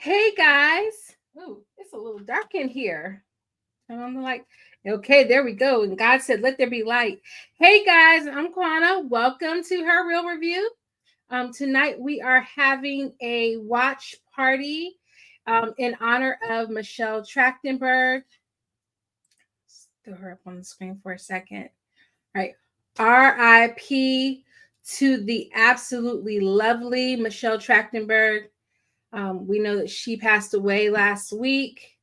Hey guys. Ooh, it's a little dark in here. And I'm like, okay, there we go. And God said, let there be light. Hey guys, I'm Kwana. Welcome to Her Real Review. Tonight we are having a watch party in honor of Michelle Trachtenberg. Throw her up on the screen for a second. All right. RIP to the absolutely lovely Michelle Trachtenberg. We know that she passed away last week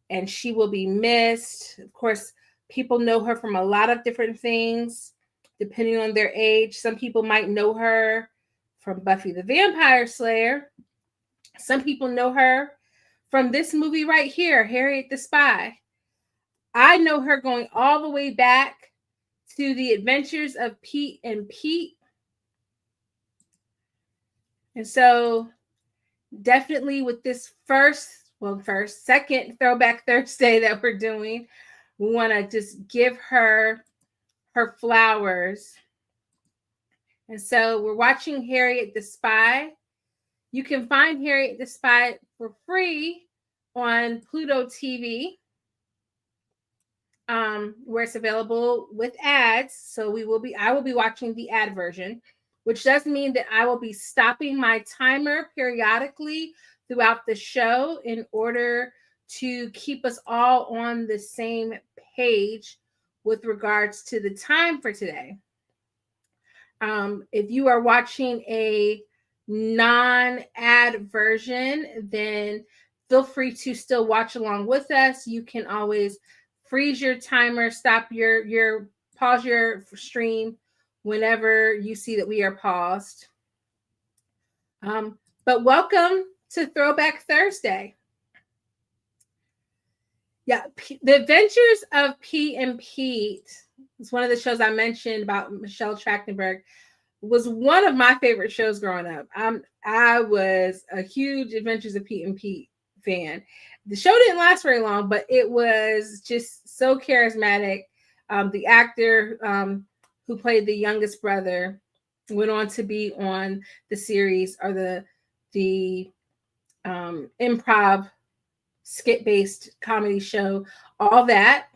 and she will be missed. Of course, people know her from a lot of different things, depending on their age. Some people might know her from Buffy the Vampire Slayer. Some people know her from this movie right here, Harriet the Spy. I know her going all the way back to the Adventures of Pete and Pete. And so definitely with this second Throwback Thursday that we're doing, we want to just give her her flowers. And so we're watching Harriet the Spy. You can find Harriet the Spy for free on PlutoTV, where it's available with ads. So I will be watching the ad version, which does mean that I will be stopping my timer periodically throughout the show in order to keep us all on the same page with regards to the time for today. If you are watching a non-ad version, then feel free to still watch along with us. You can always freeze your timer, stop your pause your stream whenever you see that we are paused. But welcome to Throwback Thursday. Yeah, The Adventures of Pete and Pete is one of the shows I mentioned about Michelle Trachtenberg. Was one of my favorite shows growing up. I was a huge Adventures of Pete and Pete fan. The show didn't last very long, but it was just so charismatic. The actor who played the youngest brother went on to be on the series or the improv skit-based comedy show, All That,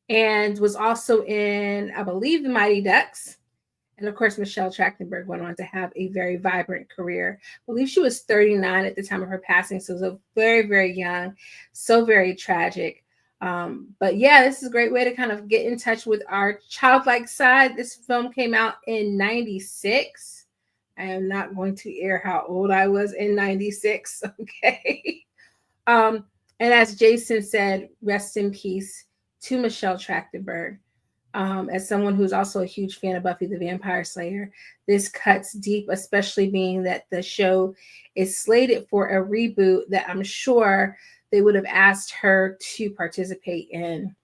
and was also in, I believe, The Mighty Ducks. And of course, Michelle Trachtenberg went on to have a very vibrant career. I believe she was 39 at the time of her passing, so it was very, very young, so very tragic. But yeah, this is a great way to kind of get in touch with our childlike side. This film came out in 96. I am not going to air how old I was in 96, okay? And as Jason said, rest in peace to Michelle Trachtenberg. As someone who's also a huge fan of Buffy the Vampire Slayer, this cuts deep, especially being that the show is slated for a reboot that I'm sure they would have asked her to participate in.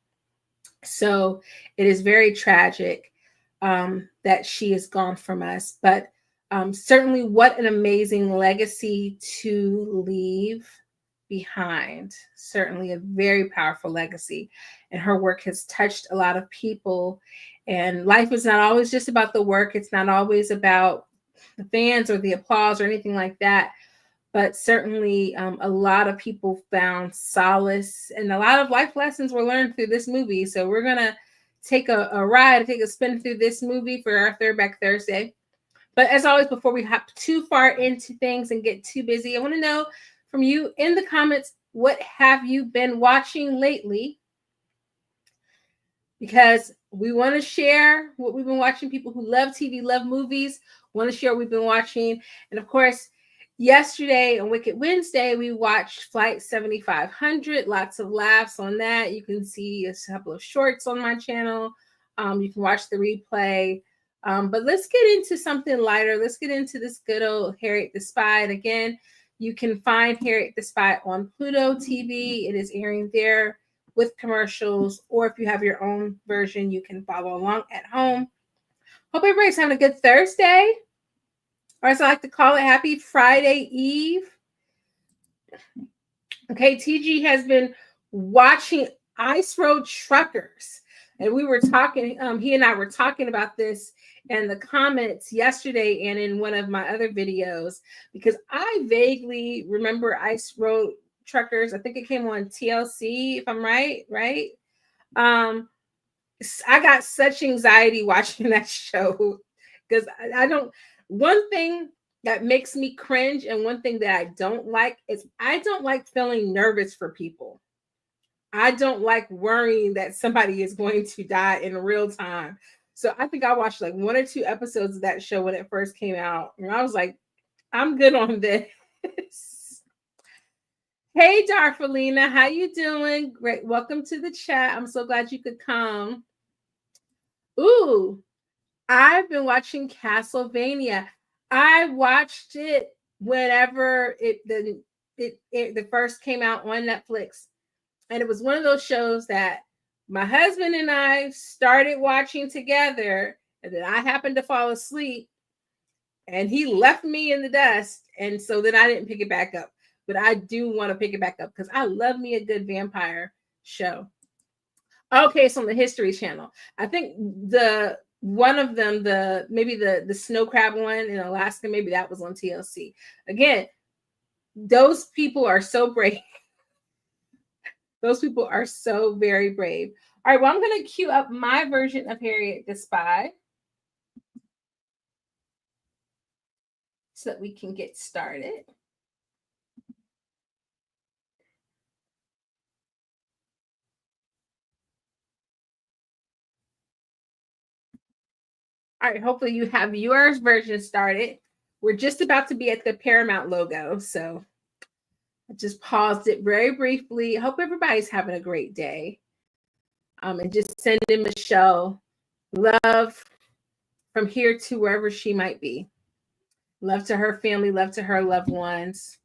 So it is very tragic that she is gone from us, but certainly what an amazing legacy to leave behind. Certainly a very powerful legacy, and her work has touched a lot of people. And life is not always just about the work. It's not always about the fans or the applause or anything like that, but certainly a lot of people found solace, and a lot of life lessons were learned through this movie. So we're gonna take take a spin through this movie for our Throwback Thursday. But as always, before we hop too far into things and get too busy, I want to know from you in the comments, what have you been watching lately? Because we want to share what we've been watching. People who love TV, love movies, want to share what we've been watching. And of course, yesterday on Wicked Wednesday, we watched Flight 7500. Lots of laughs on that. You can see a couple of shorts on my channel. You can watch the replay. But let's get into something lighter. Let's get into this good old Harriet the Spy. And again, you can find Harriet the Spy on PlutoTV. It is airing there with commercials, or if you have your own version, you can follow along at home. Hope everybody's having a good Thursday, or as I like to call it, happy Friday Eve. Okay, TG has been watching Ice Road Truckers. And we were talking, he and I were talking about this in the comments yesterday and in one of my other videos, because I vaguely remember Ice Road Truckers. I think it came on TLC, if I'm right. I got such anxiety watching that show because I don't, one thing that makes me cringe and one thing that I don't like is I don't like feeling nervous for people. I don't like worrying that somebody is going to die in real time. So I think I watched like 1 or 2 episodes of that show when it first came out. And I was like, I'm good on this. Hey, Darfelina, how you doing? Great. Welcome to the chat. I'm so glad you could come. Ooh, I've been watching Castlevania. I watched it whenever it first came out on Netflix. And it was one of those shows that my husband and I started watching together, and then I happened to fall asleep and he left me in the dust. And so then I didn't pick it back up. But I do want to pick it back up because I love me a good vampire show. Okay, it's on the History Channel. I think the one of them, the snow crab one in Alaska, maybe that was on TLC. Again, those people are so brave. Those people are so very brave. All right, well, I'm going to queue up my version of Harriet the Spy so that we can get started. All right, hopefully you have yours version started. We're just about to be at the Paramount logo, so I just paused it very briefly. I hope everybody's having a great day. And just sending Michelle love from here to wherever she might be. Love to her family, love to her loved ones.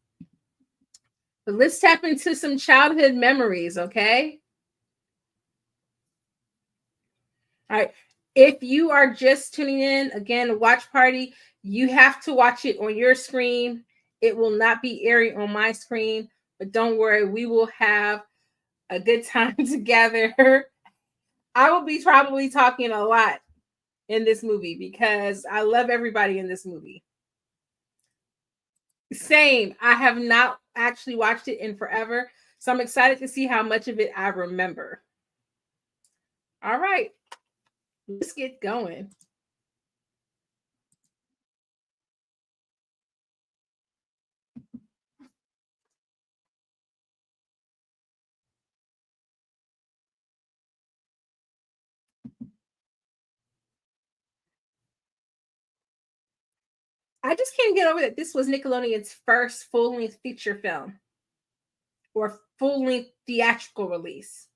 But let's tap into some childhood memories, okay? All right. If you are just tuning in, again, a watch party, you have to watch it on your screen. It will not be airing on my screen, but don't worry, we will have a good time together. I will be probably talking a lot in this movie because I love everybody in this movie. Same. I have not actually watched it in forever, so I'm excited to see how much of it I remember. All right, let's get going. I just can't get over that this was Nickelodeon's first full-length feature film or full-length theatrical release.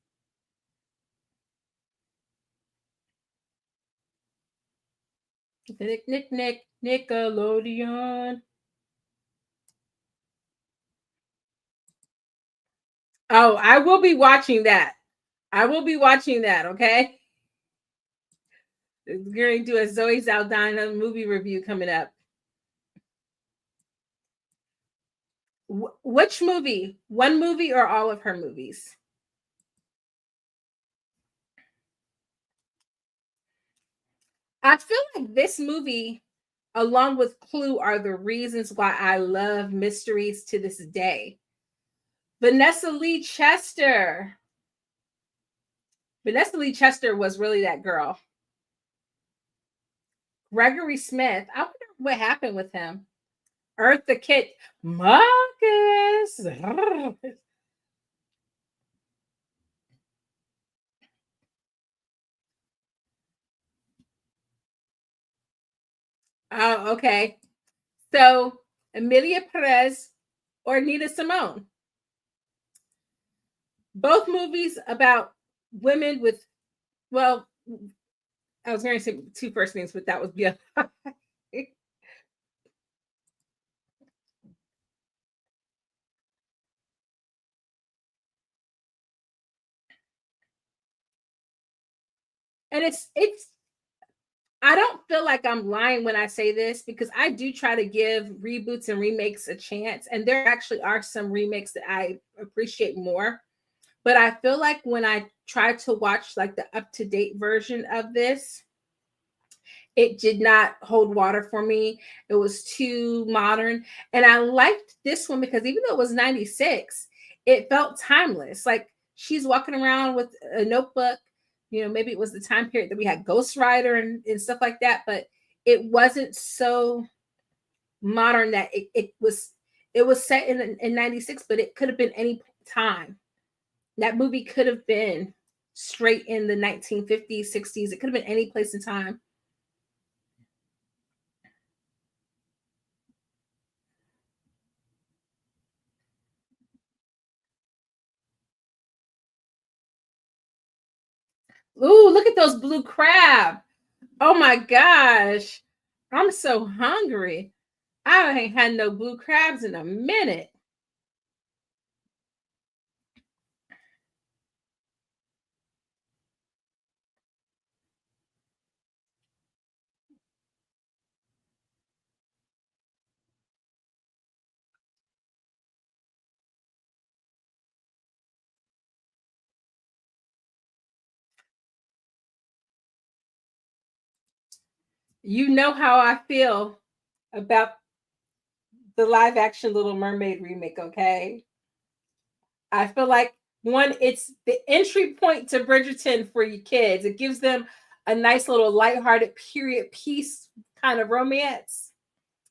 Nickelodeon. Oh, I will be watching that. I will be watching that, okay? We're going to do a Zoe Saldana movie review coming up. Which movie? One movie or all of her movies? I feel like this movie, along with Clue, are the reasons why I love mysteries to this day. Vanessa Lee Chester. Vanessa Lee Chester was really that girl. Gregory Smith. I wonder what happened with him. Eartha Kitt. Marcus. Oh, okay. So Emilia Perez or Nina Simone. Both movies about women with, well, I was going to say 2 first names, but that was yeah. And it's I don't feel like I'm lying when I say this because I do try to give reboots and remakes a chance, and there actually are some remakes that I appreciate more. But I feel like when I tried to watch like the up to date version of this, it did not hold water for me. It was too modern. And I liked this one because even though it was 96, it felt timeless. Like she's walking around with a notebook. Maybe it was the time period that we had Ghost Rider and stuff like that, but it wasn't so modern that it was set in 96, but it could have been any time. That movie could have been straight in the 1950s, 60s. It could have been any place in time. Ooh, look at those blue crab. Oh my gosh. I'm so hungry. I ain't had no blue crabs in a minute. You know how I feel about the live action Little Mermaid remake, okay? I feel like one, it's the entry point to Bridgerton for you kids. It gives them a nice little lighthearted period piece kind of romance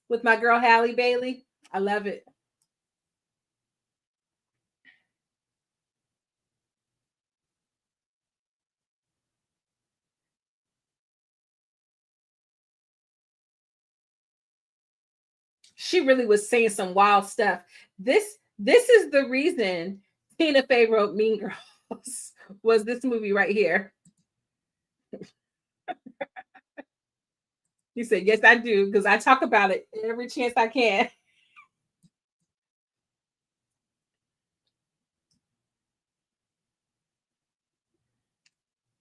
with my girl Halle Bailey. I love it. She really was saying some wild stuff. This is the reason Tina Fey wrote Mean Girls was this movie right here. He said, "Yes, I do, because I talk about it every chance I can."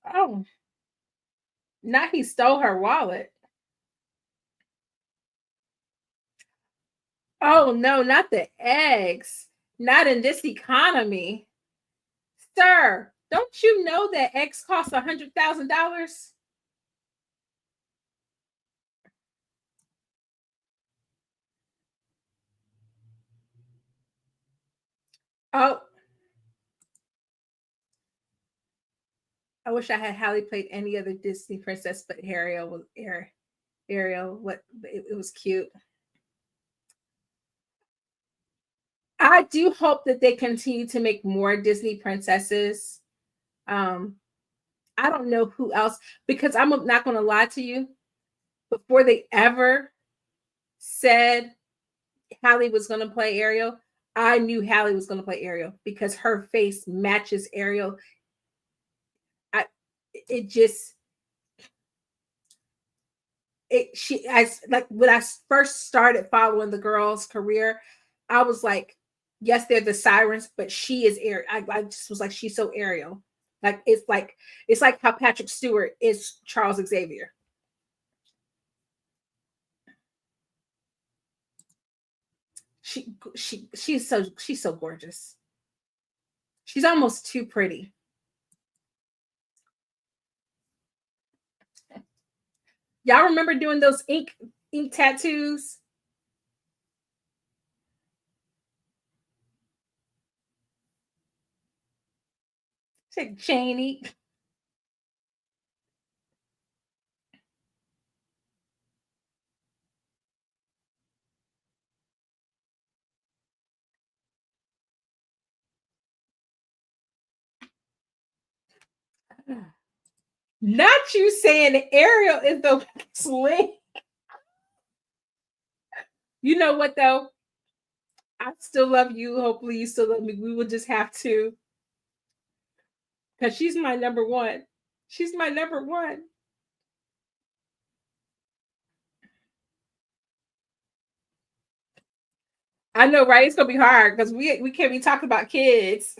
Oh, not he stole her wallet. Oh no, not the eggs. Not in this economy, sir. Don't you know that eggs cost $100,000? Oh, I wish I had Halle played any other Disney princess, but Ariel was Ariel. What it was cute. I do hope that they continue to make more Disney princesses. Um, I don't know who else, because I'm not going to lie to you. Before they ever said Halle was going to play Ariel, I knew Halle was going to play Ariel because her face matches Ariel. I it just it she I like when I first started following the girl's career, I was like, yes, they're the sirens, but she is Ariel. I just was like, she's so Ariel. It's like how Patrick Stewart is Charles Xavier. She's so gorgeous. She's almost too pretty. Y'all remember doing those ink tattoos? Like Janie. Not you saying Ariel is the sling. You know what though? I still love you. Hopefully you still love me. We will just have to, because she's my number one. She's my number one. I know, right? It's gonna be hard because we can't be talking about kids.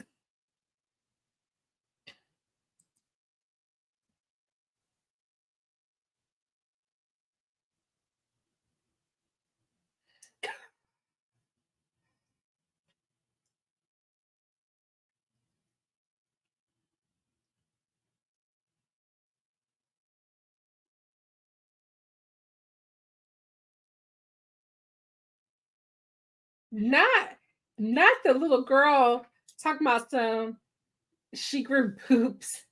Not not the little girl talking about some she grew poops.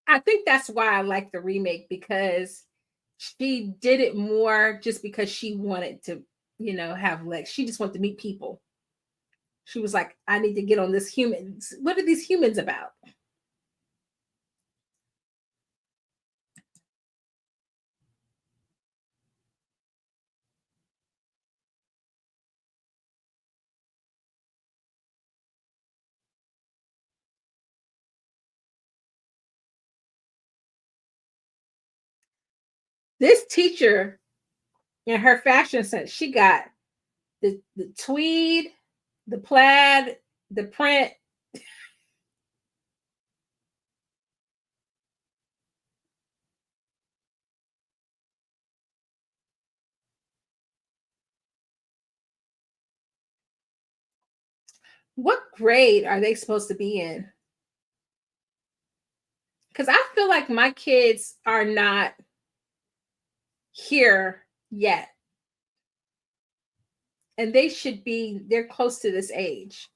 I think that's why I like the remake because she did it more just because she wanted to, have legs. She just wanted to meet people. She was like, I need to get on this humans. What are these humans about? This teacher in her fashion sense, she got the tweed, the plaid, the print. What grade are they supposed to be in? Because I feel like my kids are not here yet, and they're close to this age.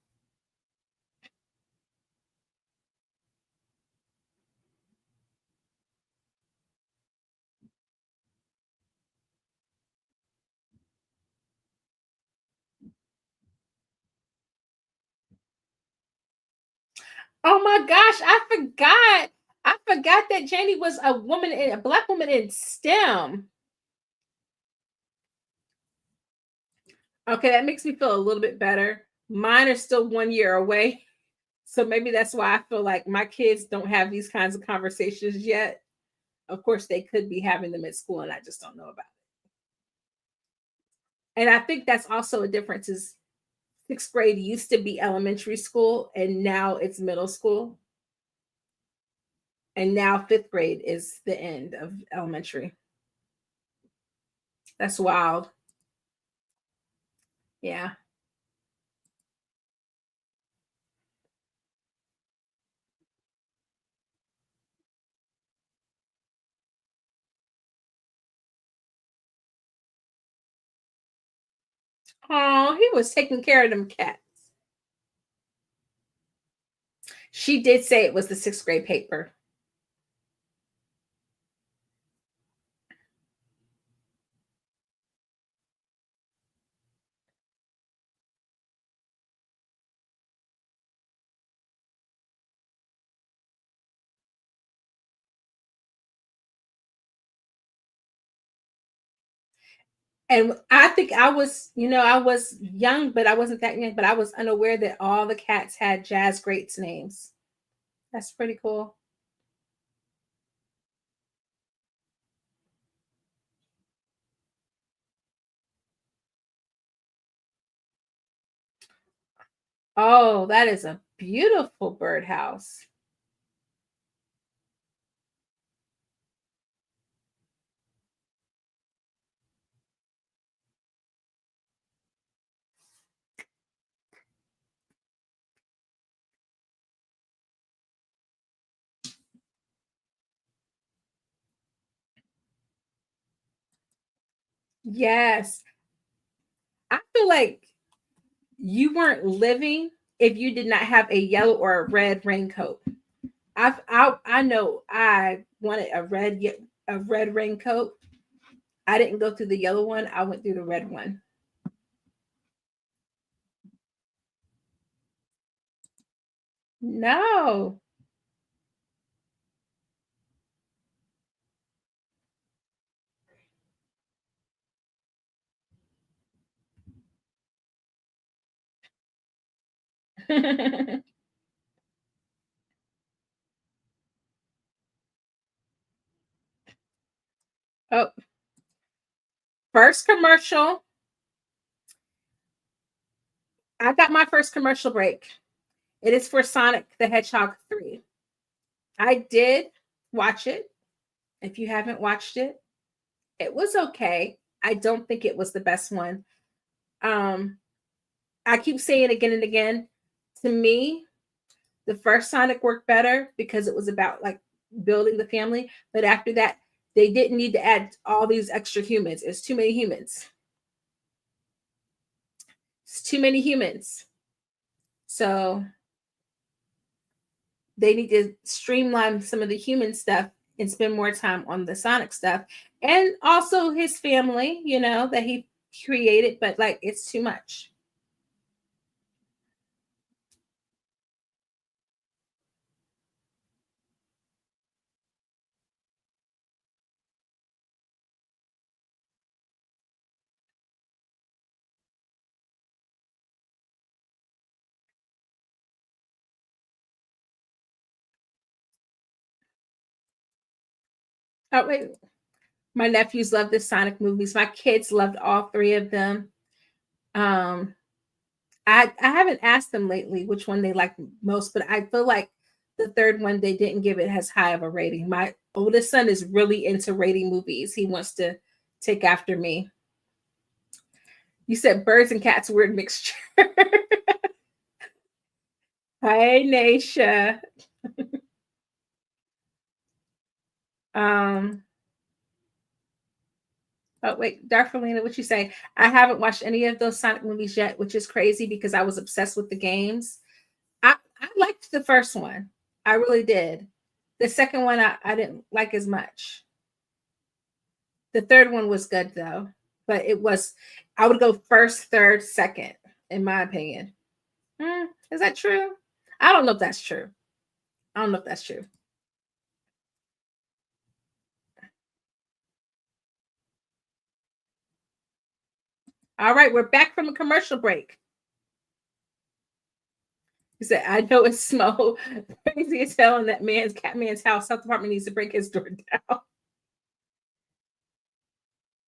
Oh my gosh, I forgot that Janie was a black woman in STEM. Okay, that makes me feel a little bit better. Mine are still 1 year away. So maybe that's why I feel like my kids don't have these kinds of conversations yet. Of course, they could be having them at school and I just don't know about it. And I think that's also a difference is sixth grade used to be elementary school and now it's middle school. And now fifth grade is the end of elementary. That's wild. Yeah. Oh, he was taking care of them cats. She did say it was the sixth grade paper. And I think I was young, but I wasn't that young, but I was unaware that all the cats had jazz greats names. That's pretty cool. Oh, that is a beautiful birdhouse. Yes. I feel like you weren't living if you did not have a yellow or a red raincoat. I know I wanted a red raincoat. I didn't go through the yellow one. I went through the red one. No. Oh, first commercial. I got my first commercial break. It is for Sonic the Hedgehog 3. I did watch it. If you haven't watched it, it was okay. I don't think it was the best one. I keep saying again and again, to me, the first Sonic worked better because it was about like building the family. But after that, they didn't need to add all these extra humans. It's too many humans. It's too many humans. So they need to streamline some of the human stuff and spend more time on the Sonic stuff. And also his family, you know, that he created, but like it's too much. Oh, wait. My nephews love the Sonic movies. My kids loved all three of them. Um, I haven't asked them lately which one they like most, but I feel like the third one they didn't give it as high of a rating. My oldest son is really into rating movies. He wants to take after me. You said birds and cats weird mixture. Hi, Naisha. Um, oh wait, Darfalina, what you say? I haven't watched any of those Sonic movies yet, which is crazy because I was obsessed with the games. I liked the first one. I really did. The second one I didn't like as much. The third one was good though, but it was I would go first, third, second, in my opinion. Is that true? I don't know if that's true. I don't know if that's true. All right, we're back from a commercial break. He said, I know it's small, crazy as hell in that Catman's house. Health department needs to break his door down.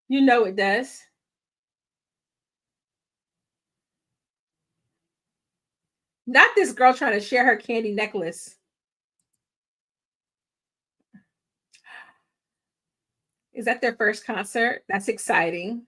You know it does. Not this girl trying to share her candy necklace. Is that their first concert? That's exciting.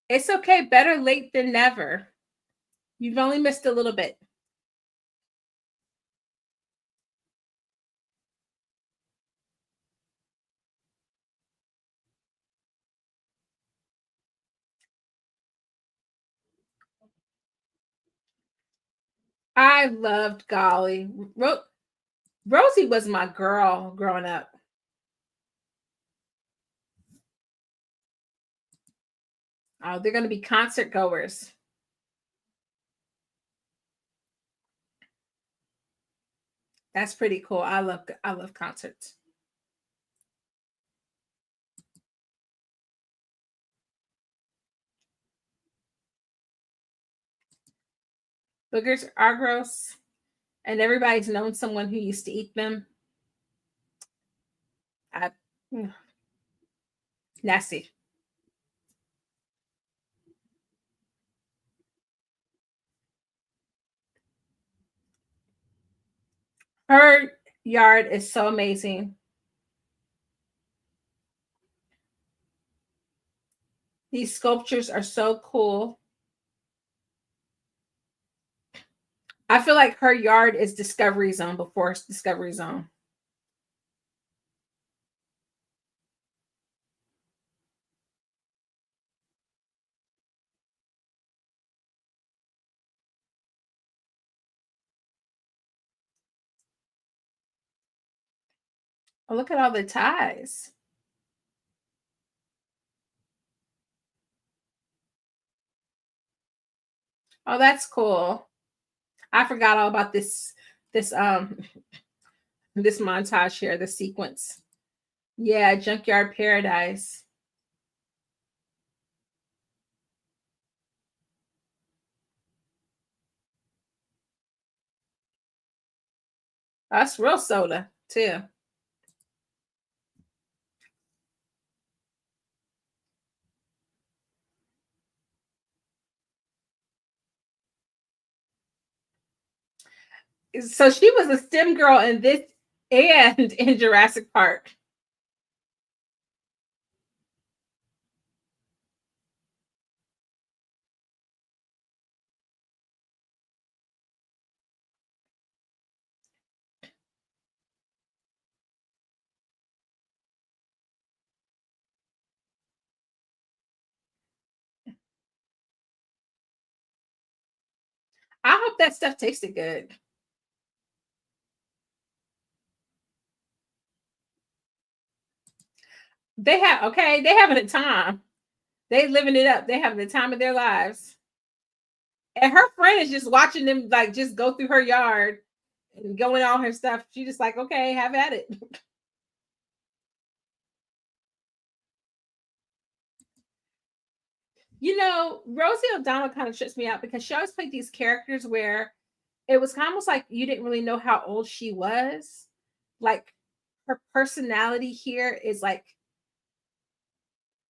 It's okay. Better late than never. You've only missed a little bit. I loved Golly. Rosie was my girl growing up. Oh, they're going to be concert goers. That's pretty cool. I love concerts. Boogers are gross, and everybody's known someone who used to eat them. I, nasty. Her yard is so amazing. These sculptures are so cool. I feel like her yard is Discovery Zone before it's Discovery Zone. Oh, look at all the ties. Oh, that's cool. I forgot all about this this montage here, the sequence. Yeah, Junkyard Paradise. That's real soda too. So she was a STEM girl in this and in Jurassic Park. I hope that stuff tasted good. They have okay, they having a time. They living it up. They having the time of their lives. And her friend is just watching them like just go through her yard and going all her stuff. She just like, okay, have at it. You know, Rosie O'Donnell kind of trips me out because she always played these characters where it was almost like you didn't really know how old she was. Like her personality here is like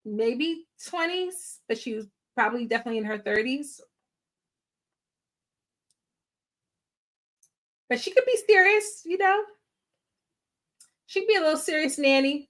maybe 20s, but she was probably definitely in her 30s. But she could be serious, you know. She could be a little serious nanny.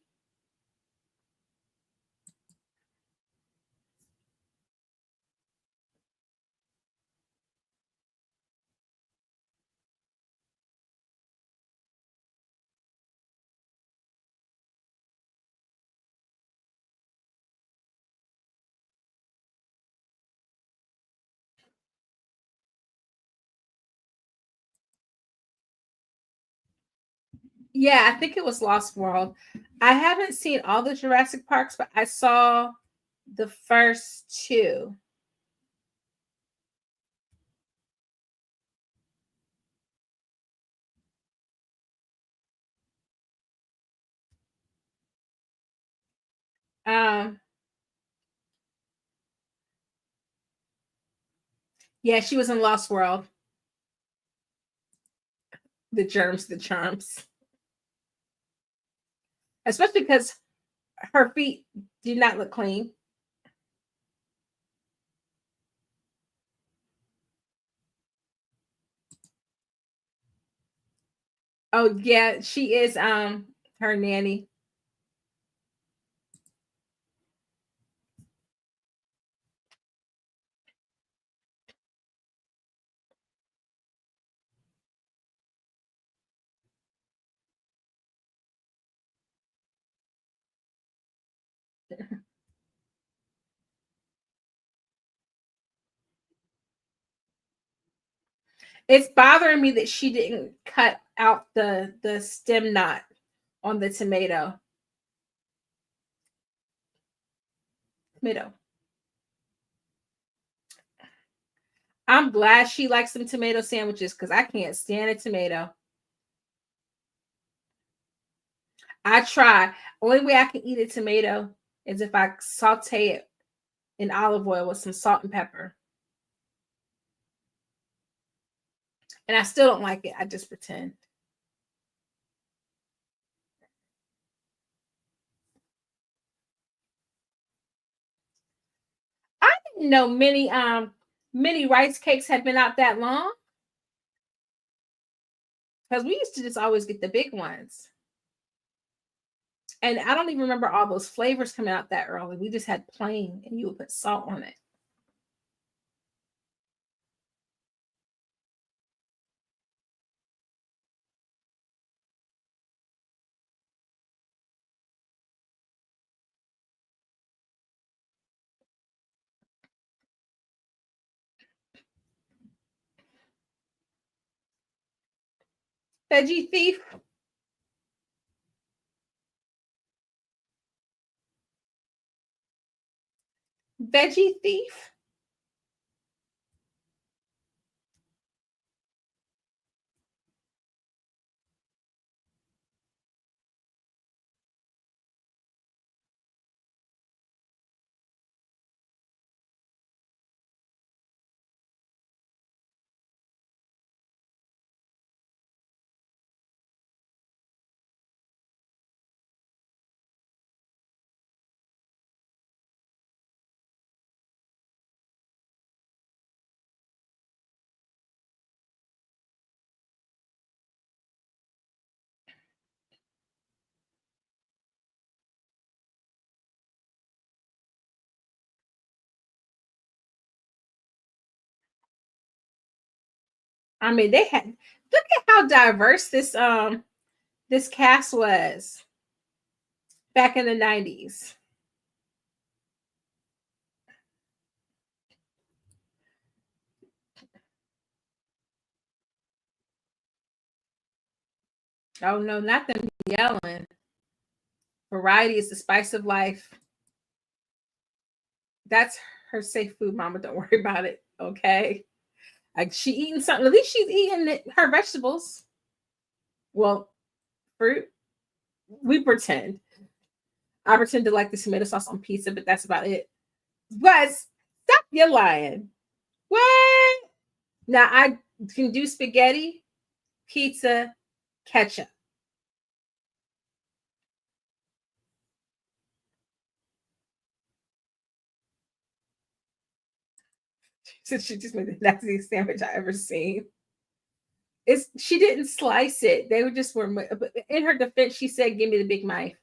Yeah, I think it was Lost World. I haven't seen all the Jurassic Parks, but I saw the first two. Um, yeah, she was in Lost World. The germs, the charms, especially because her feet did not look clean. Oh yeah, she is her nanny. It's bothering me that she didn't cut out the stem knot on the tomato. Tomato. I'm glad she likes some tomato sandwiches because I can't stand a tomato. I try. Only way I can eat a tomato is if I saute it in olive oil with some salt and pepper. And I still don't like it. I just pretend. I didn't know many rice cakes had been out that long because we used to just always get the big ones. And I don't even remember all those flavors coming out that early. We just had plain and you would put salt on it. Veggie thief. Veggie thief. I mean, they had, look at how diverse this cast was back in the 90s. Oh no, not them yelling. Variety is the spice of life. That's her safe food, mama. Don't worry about it. Okay. Like she eating something. At least she's eating her vegetables. Well, fruit. We pretend. I pretend to like the tomato sauce on pizza, but that's about it. But stop your lying. What? Now I can do spaghetti, pizza, ketchup. So she just made the nastiest sandwich I ever seen. It's she didn't slice it. They were just were in her defense. She said, "Give me the big knife."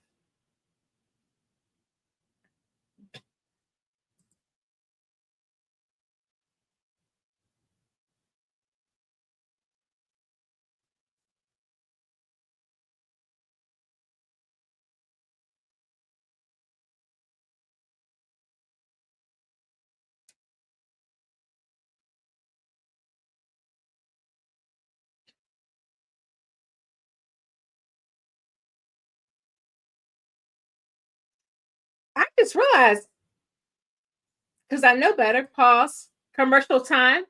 I just realized because I know better. Pause. Commercial time.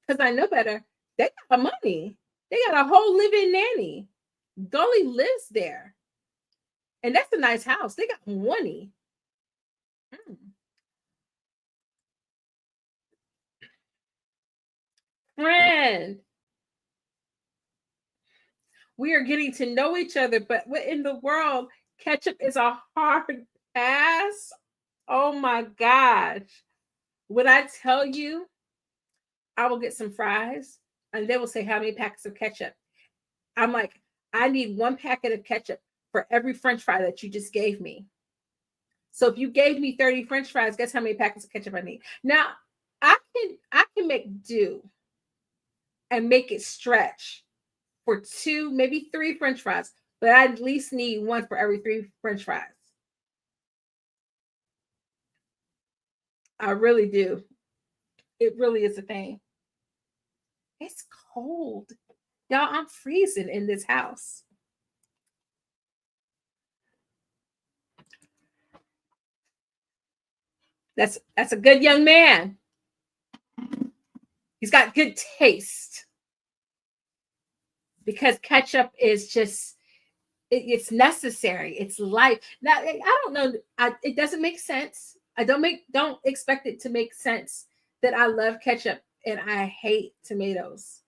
Because I know better. They got money. They got a whole living nanny. Dolly lives there, and that's a nice house. They got money. Mm. Friend, we are getting to know each other, but what in the world? Ketchup is a hard pass. Oh my gosh. When I tell you, I will get some fries and they will say, how many packets of ketchup? I'm like, I need one packet of ketchup for every French fry that you just gave me. So if you gave me 30 French fries, guess how many packets of ketchup I need? Now, I can make do and make it stretch for two, maybe three French fries, but I at least need one for every three French fries. I really do. It really is a thing. It's cold. Y'all, I'm freezing in this house. That's a good young man. He's got good taste because ketchup is just it's necessary. It's life. Now I don't know. It doesn't make sense. I don't expect it to make sense that I love ketchup and I hate tomatoes.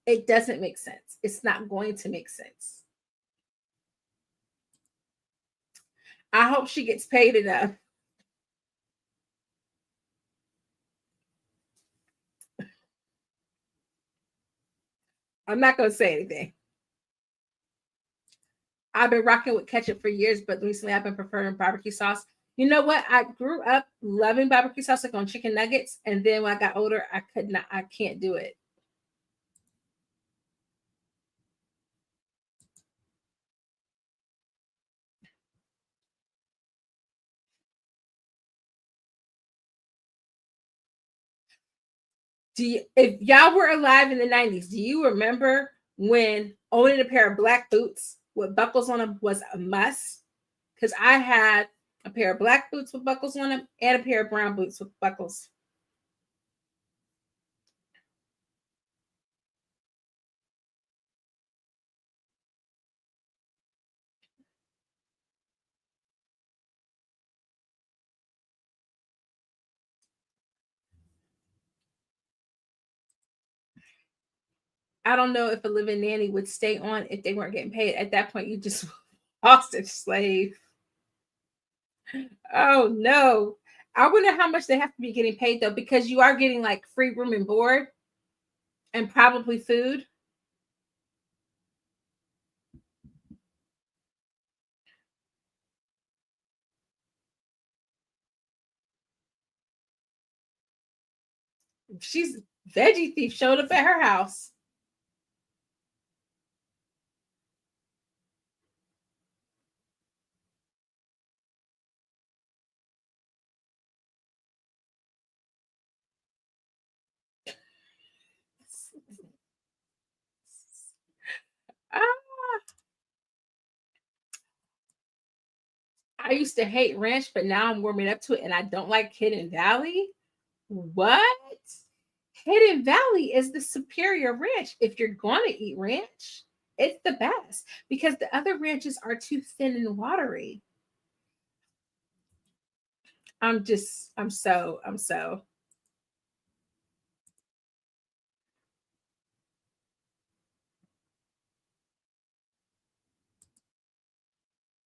It doesn't make sense. It's not going to make sense. I hope she gets paid enough. I'm not going to say anything. I've been rocking with ketchup for years, but recently I've been preferring barbecue sauce. You know what? I grew up loving barbecue sauce like on chicken nuggets, and then when I got older, I can't do it. If y'all were alive in the 90s, do you remember when owning a pair of black boots with buckles on them was a must? Because I had a pair of black boots with buckles on them and a pair of brown boots with buckles. I don't know if a living nanny would stay on if they weren't getting paid. At that point, you just hostage slave. Oh no. I wonder how much they have to be getting paid though, because you are getting like free room and board and probably food. She's Veggie thief showed up at her house. Ah, I used to hate ranch, but now I'm warming up to it, and I don't like Hidden Valley. What? Hidden Valley is the superior ranch. If you're going to eat ranch, it's the best because the other ranches are too thin and watery. I'm so.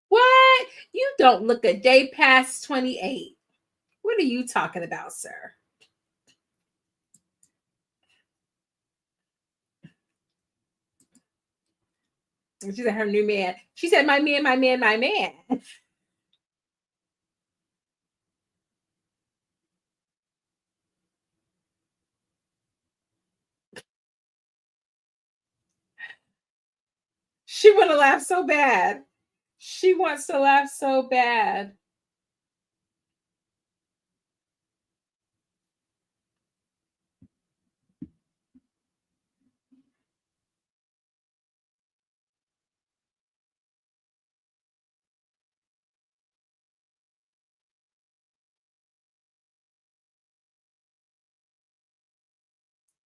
What? You don't look a day past 28. What are you talking about, sir? She said her new man. She said, my man, my man, my man. She want to laugh so bad. She wants to laugh so bad.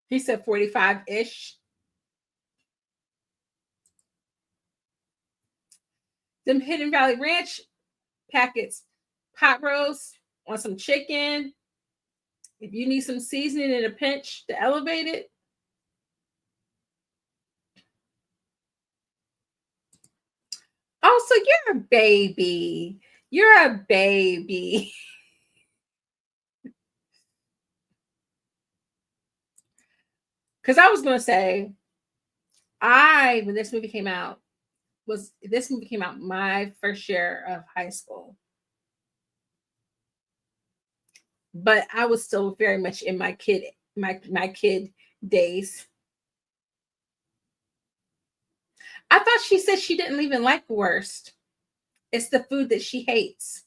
He said 45 ish. Them Hidden Valley Ranch packets, pot roast on some chicken. If you need some seasoning in a pinch to elevate it. Oh, so you're a baby. You're a baby. Because I was going to say, when this movie came out, my first year of high school. But I was still very much in my kid days. I thought she said she didn't even like worst. It's the food that she hates.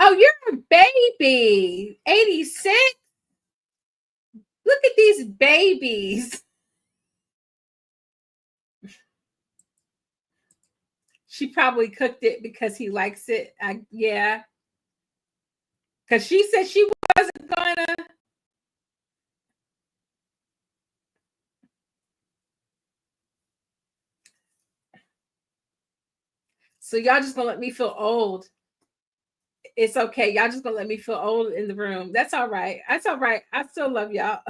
Oh, you're a baby. 86. Look at these babies. She probably cooked it because he likes it. Yeah. Because she said she wasn't gonna. So y'all just gonna let me feel old. It's okay. Y'all just gonna let me feel old in the room. That's all right. That's all right. I still love y'all.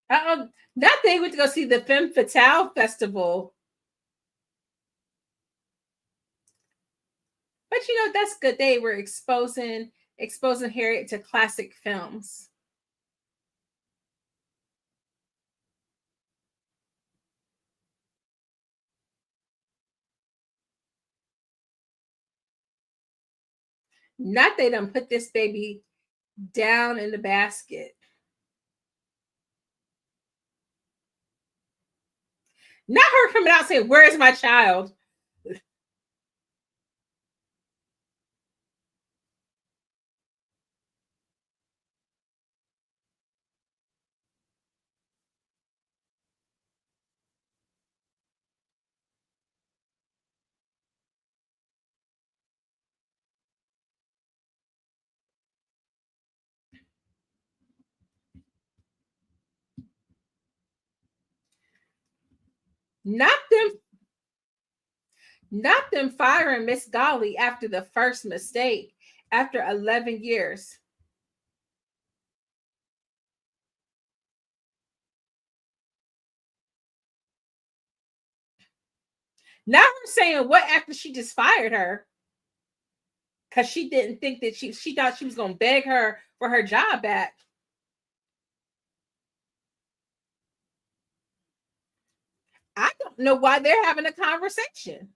That thing went to go see the Femme Fatale Festival. But that's good. They were exposing Harriet to classic films. Not they done put this baby down in the basket. Not her coming out saying, "Where's my child?" Not them, not them firing Miss Golly after the first mistake after 11 years. Not her saying what after she just fired her because she didn't think that she thought she was going to beg her for her job back. I don't know why they're having a conversation.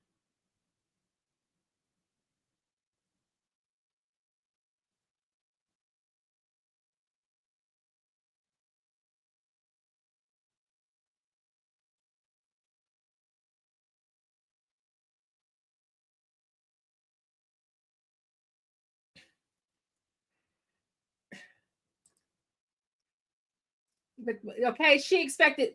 But okay, she expected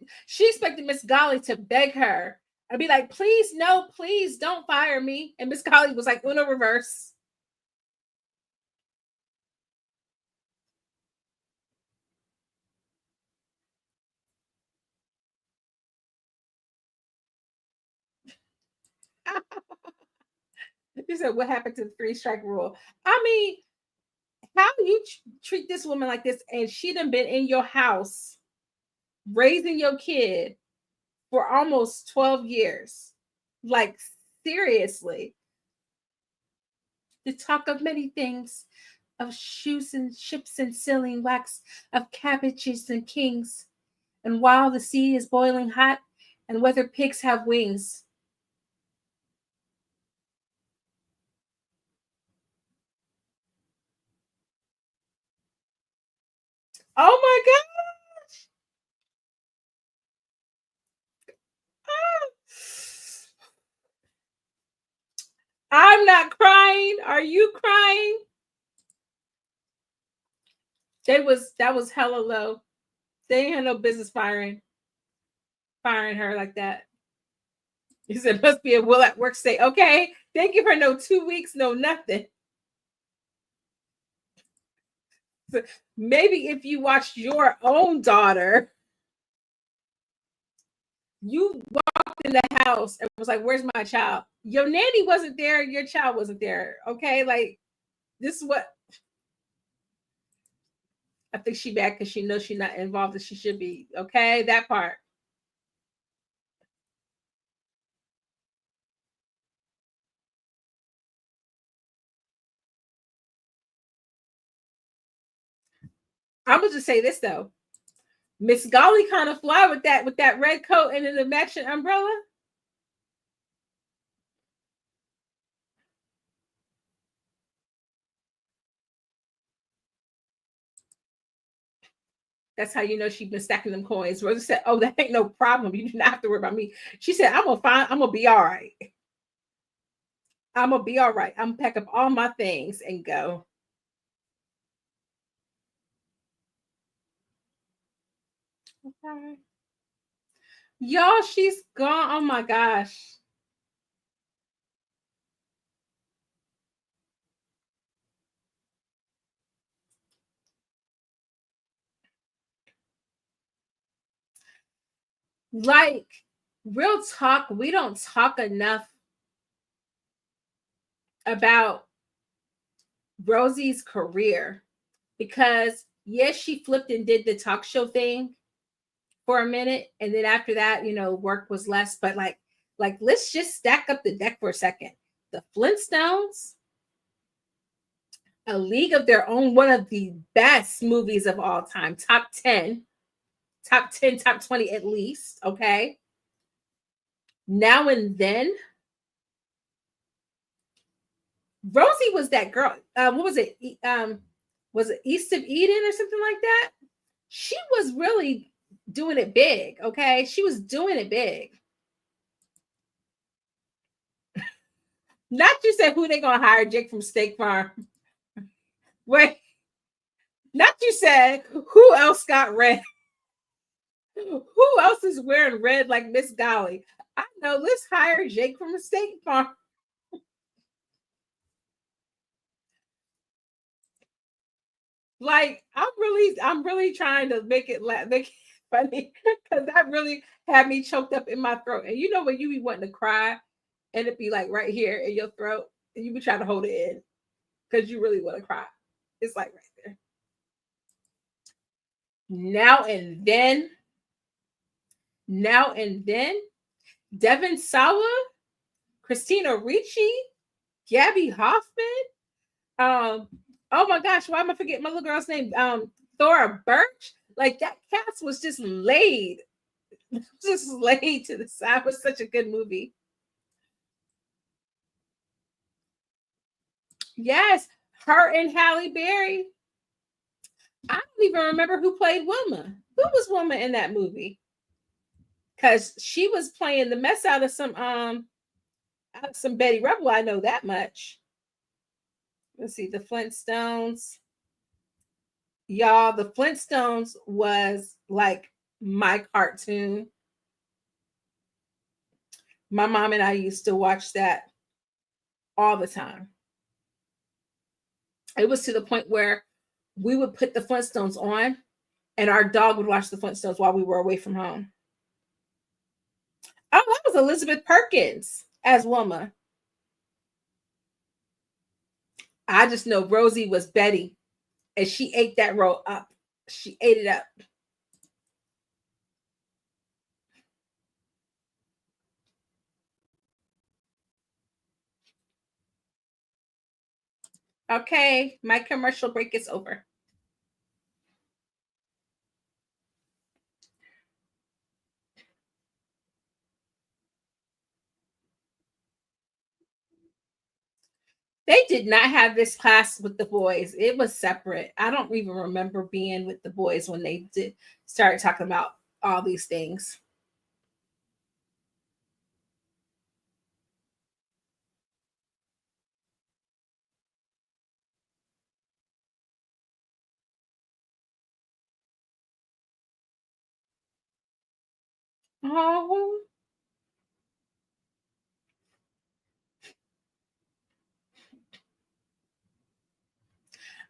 Miss Golly to beg her and be like, please, no, please don't fire me. And Miss Golly was like, Uno reverse. She said, what happened to the three-strike rule? I mean, how do you treat this woman like this? And she done been in your house raising your kid for almost 12 years. Like, seriously. The talk of many things, of shoes and ships and sealing wax, of cabbages and kings. And while the sea is boiling hot, and whether pigs have wings. Oh my God. I'm not crying. Are you crying? That was hella low. They ain't had no business firing her like that. He said, must be a will at work state. Okay. They give her no 2 weeks, no nothing. So maybe if you watched your own daughter, you walked in the house and was like, where's my child? Your nanny wasn't there, your child wasn't there. Okay. Like, this is what I think she bad because she knows she's not involved as she should be. Okay. That part. I'm gonna just say this though. Miss Golly kind of fly with that red coat and then the matching umbrella. That's how you know she's been stacking them coins. Rosa said, "Oh, that ain't no problem. You do not have to worry about me." She said, "I'm gonna find. I'm gonna be all right. I'm gonna be all right. I'm gonna pack up all my things and go." Okay. Y'all, she's gone. Oh my gosh. Like, real talk, we don't talk enough about Rosie's career because yes, she flipped and did the talk show thing for a minute, and then after that, work was less. But like let's just stack up the deck for a second. The Flintstones, A League of Their Own, one of the best movies of all time, top 10, top 10, top 20 at least. Okay. Now and Then, Rosie was that girl. What was it? Was it East of Eden or something like that? She was really doing it big. Okay, she was doing it big. Not you said who they gonna hire, Jake from State Farm. Wait, not you said who else got red. Who else is wearing red like Miss Golly? I know. Let's hire Jake from the State Farm. Like I'm really trying to make it. funny because that really had me choked up in my throat. And you know when you be wanting to cry and it be like right here in your throat, and you be trying to hold it in because you really want to cry. It's like right there. Now and then, now and then, Devin Sawa, Christina Ricci, Gabby Hoffman. Oh my gosh, why am I forgetting my little girl's name? Thora Birch. Like that cast was just laid, just laid to the side. It was such a good movie. Yes, her and Halle Berry. I don't even remember who played Wilma. Who was Wilma in that movie? Because she was playing the mess out of some Betty Rebel. I know that much. Let's see, the Flintstones. Y'all, the Flintstones was like my cartoon. My mom and I used to watch that all the time. It was to the point where we would put the Flintstones on and our dog would watch the Flintstones while we were away from home. Oh, that was Elizabeth Perkins as Wilma. I just know Rosie was Betty and she ate that role up. She ate it up. Okay, my commercial break is over. They did not have this class with the boys. It was separate. I don't even remember being with the boys when they did start talking about all these things. Oh,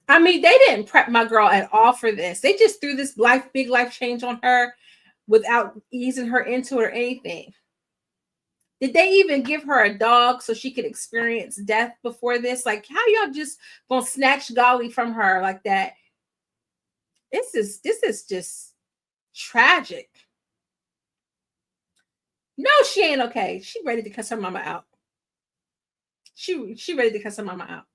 I mean, they didn't prep my girl at all for this. They just threw this big life change on her without easing her into it or anything. Did they even give her a dog so she could experience death before this? Like, how y'all just gonna snatch Golly from her like that? This is just tragic. No, she ain't okay. She ready to cuss her mama out. She ready to cuss her mama out,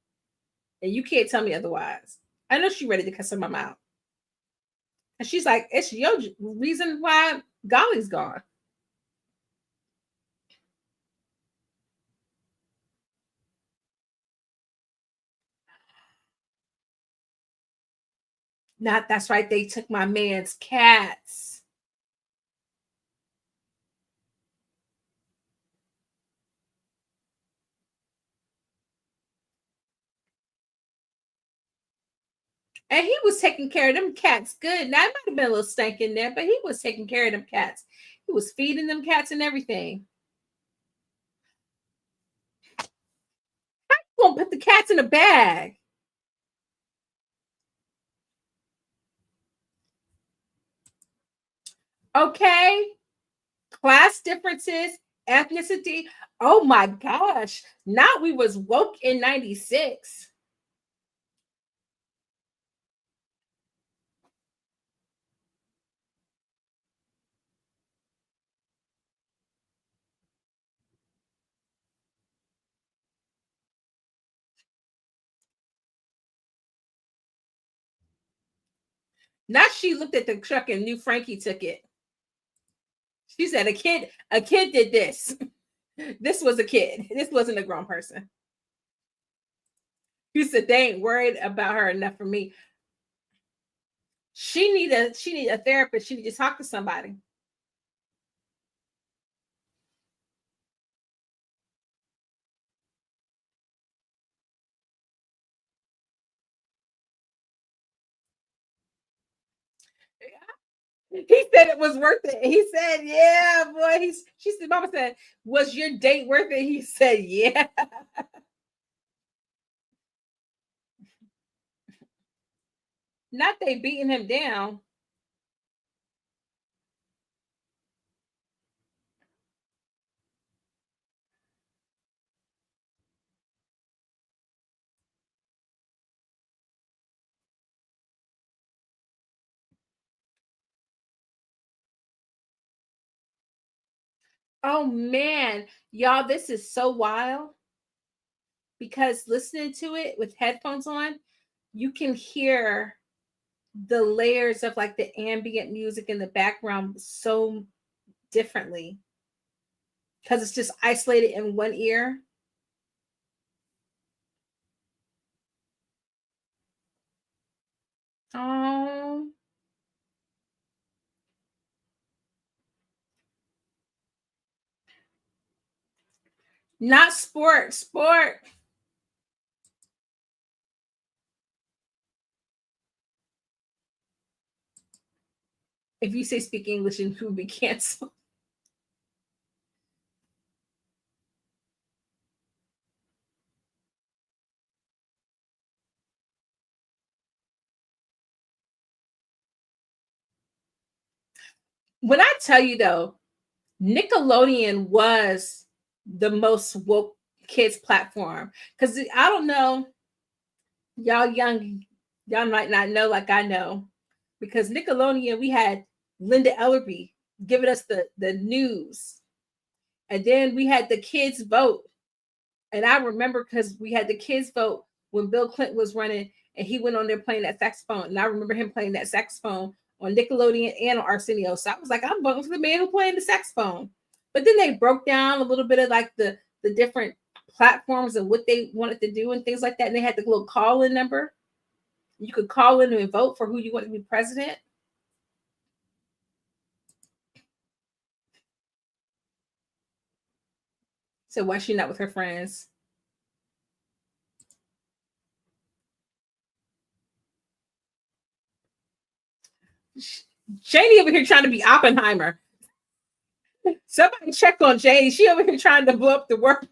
and you can't tell me otherwise. I know she ready to cuss her mama out, and she's like, "It's your reason why Golly's gone." Not that's right. They took my man's cats. And he was taking care of them cats good. Now, it might have been a little stank in there, but he was taking care of them cats. He was feeding them cats and everything. You gonna put the cats in a bag? Okay. Class differences, ethnicity. Oh my gosh. Now we was woke in 96. Now she looked at the truck and knew Frankie took it. She said, a kid did this. This was a kid. This wasn't a grown person. He said they ain't worried about her enough for me. She need a therapist. She need to talk to somebody. He said it was worth it. He said, "Yeah, boy." She said, "Mama said, was your date worth it?" He said, "Yeah." Not they beating him down. Oh man, y'all, this is so wild because listening to it with headphones on, you can hear the layers of like the ambient music in the background so differently because it's just isolated in one ear. Oh, not sport, sport. If you say speak English, and who be canceled. When I tell you though, Nickelodeon was the most woke kids platform because I don't know, y'all young, y'all might not know like I know because Nickelodeon we had Linda Ellerby giving us the news, and then we had the kids vote. And I remember because we had the kids vote when Bill Clinton was running, and he went on there playing that saxophone, and I remember him playing that saxophone on Nickelodeon and on Arsenio. So I was like, I'm voting for the man who playing the saxophone. But then they broke down a little bit of like the different platforms and what they wanted to do and things like that. And they had the little call-in number. You could call in and vote for who you want to be president. So why she not with her friends? Janie over here trying to be Oppenheimer. Somebody check on Janie. She over here trying to blow up the world.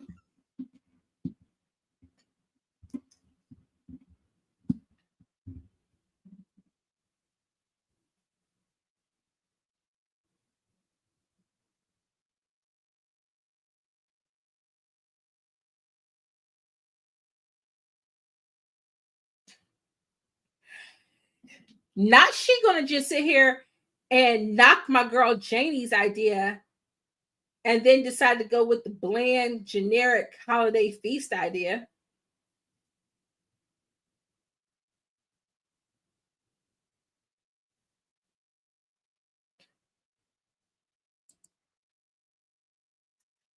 Not she gonna just sit here and knock my girl Janie's idea and then decide to go with the bland, generic holiday feast idea.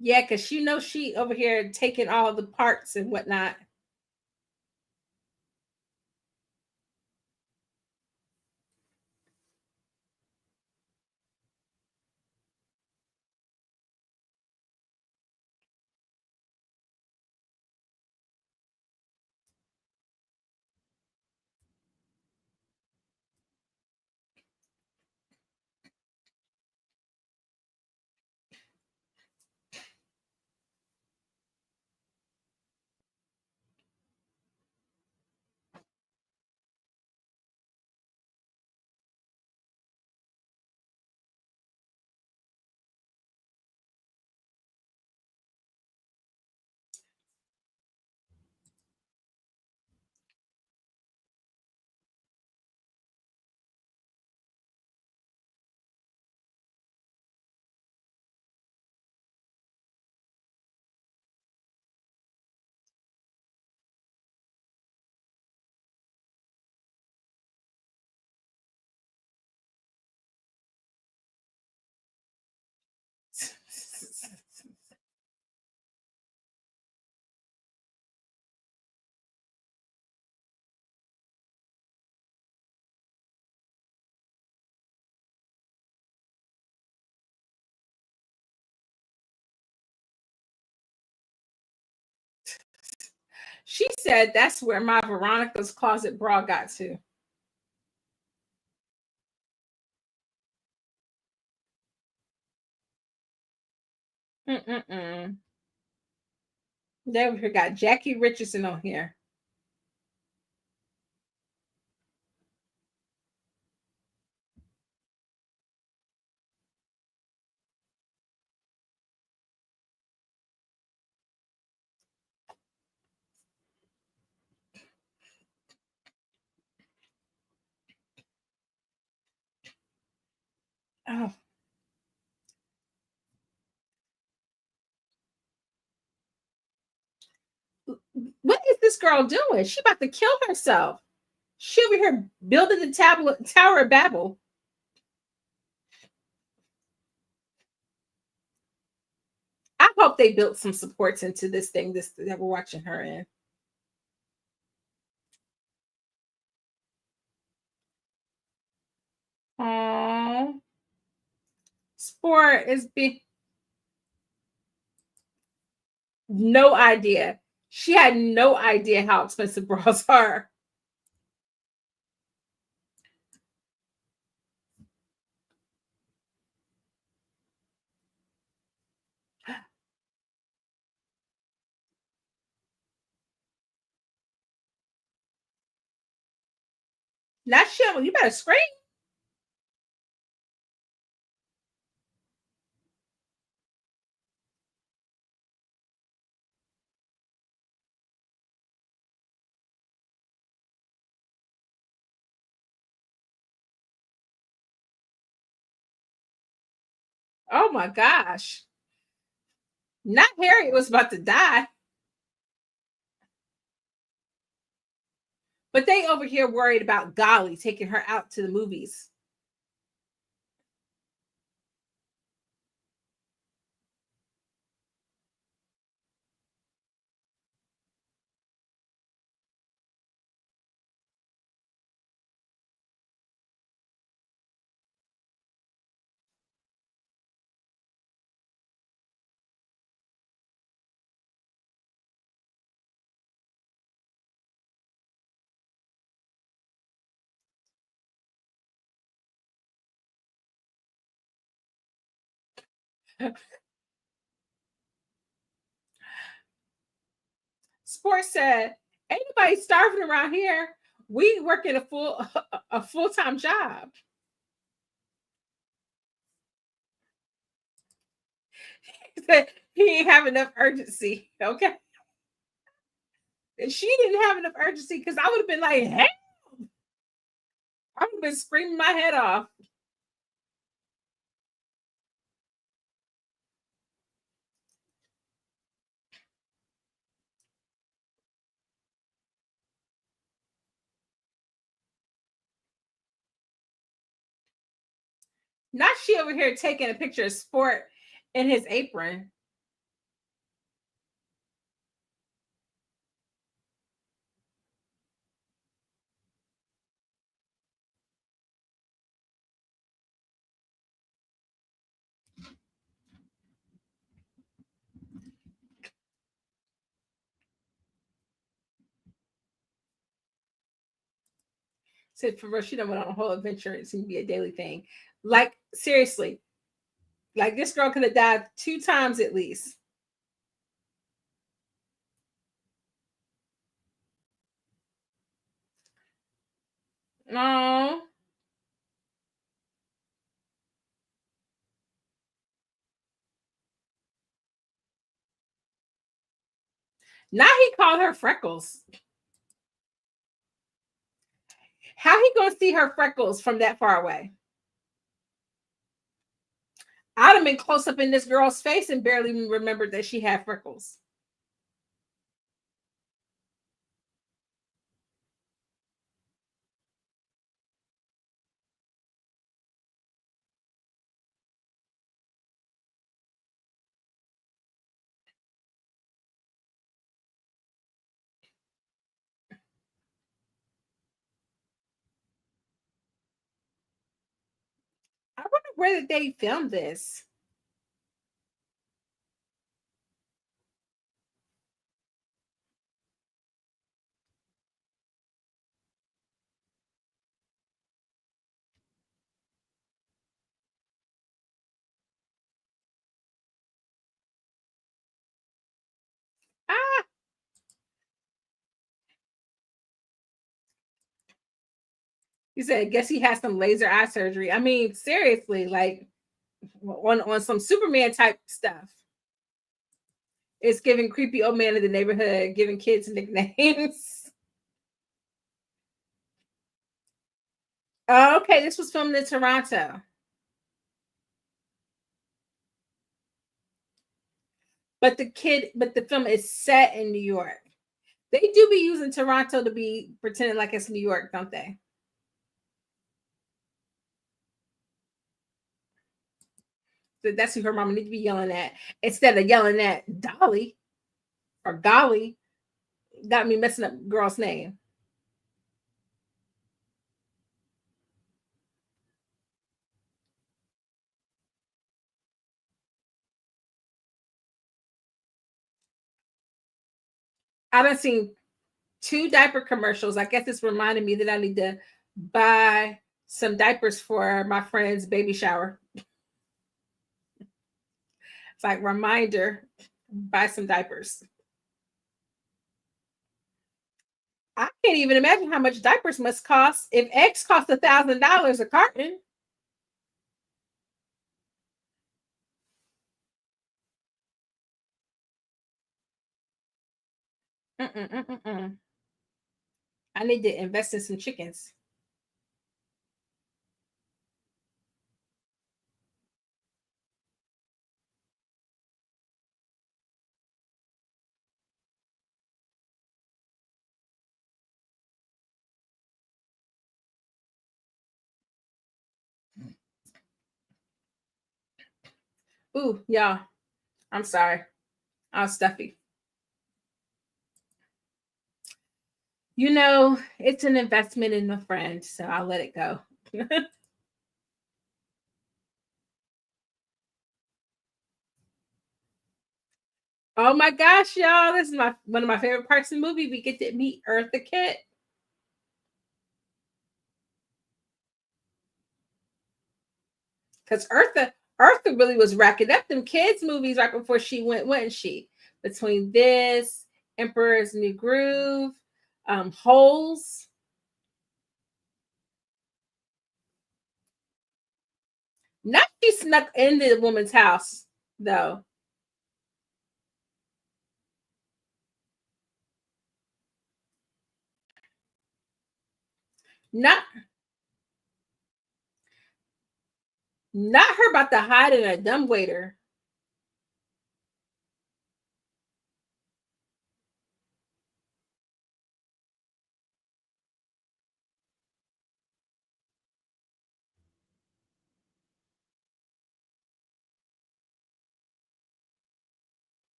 Yeah, because she knows she over here taking all the parts and whatnot. She said that's where my Veronica's closet bra got to. Mm-mm-mm. They over here got Jackie Richardson on here. Oh, What is this girl doing? She about to kill herself. She over here building the Tower of Babel. I hope they built some supports into this thing that we're watching her in. Aww. Sport is big. No idea. She had no idea how expensive bras are. Not sure. You better scream. Oh my gosh. Not Harriet was about to die. But they over here worried about Golly taking her out to the movies. Sports said, "Ain't nobody starving around here. We working a full-time job." He said he ain't have enough urgency. Okay. And she didn't have enough urgency because I would have been like, hey, I would have been screaming my head off. Not she over here taking a picture of Sport in his apron. Said for real, she done went on a whole adventure. It seemed to be a daily thing. Like, seriously, like this girl could have died 2 times at least. No. Now he called her freckles. How he gonna see her freckles from that far away? I'd have been close up in this girl's face and barely even remembered that she had freckles. I wonder where did they film this? Ah, he said, I guess he has some laser eye surgery. I mean, seriously, like on some Superman type stuff. It's giving creepy old man in the neighborhood, giving kids nicknames. Oh, okay, this was filmed in Toronto. But the film is set in New York. They do be using Toronto to be pretending like it's New York, don't they? So that's who her mama need to be yelling at instead of yelling at Dolly or Golly. Got me messing up girl's name. I done seen 2 diaper commercials. I guess it's reminding me that I need to buy some diapers for my friend's baby shower. It's like reminder, buy some diapers. I can't even imagine how much diapers must cost if eggs cost $1,000 a carton. Mm-mm, mm-mm, mm. I need to invest in some chickens. Ooh, y'all, I'm sorry. I was stuffy. You know, it's an investment in a friend, so I'll let it go. Oh my gosh, y'all. This is my one of my favorite parts of the movie. We get to meet Eartha Kitt. Because Eartha really was racking up them kids' movies right before she went, wasn't she? Between this, Emperor's New Groove, Holes. Not she snuck into the woman's house, though. Not not her about to hide in a dumbwaiter.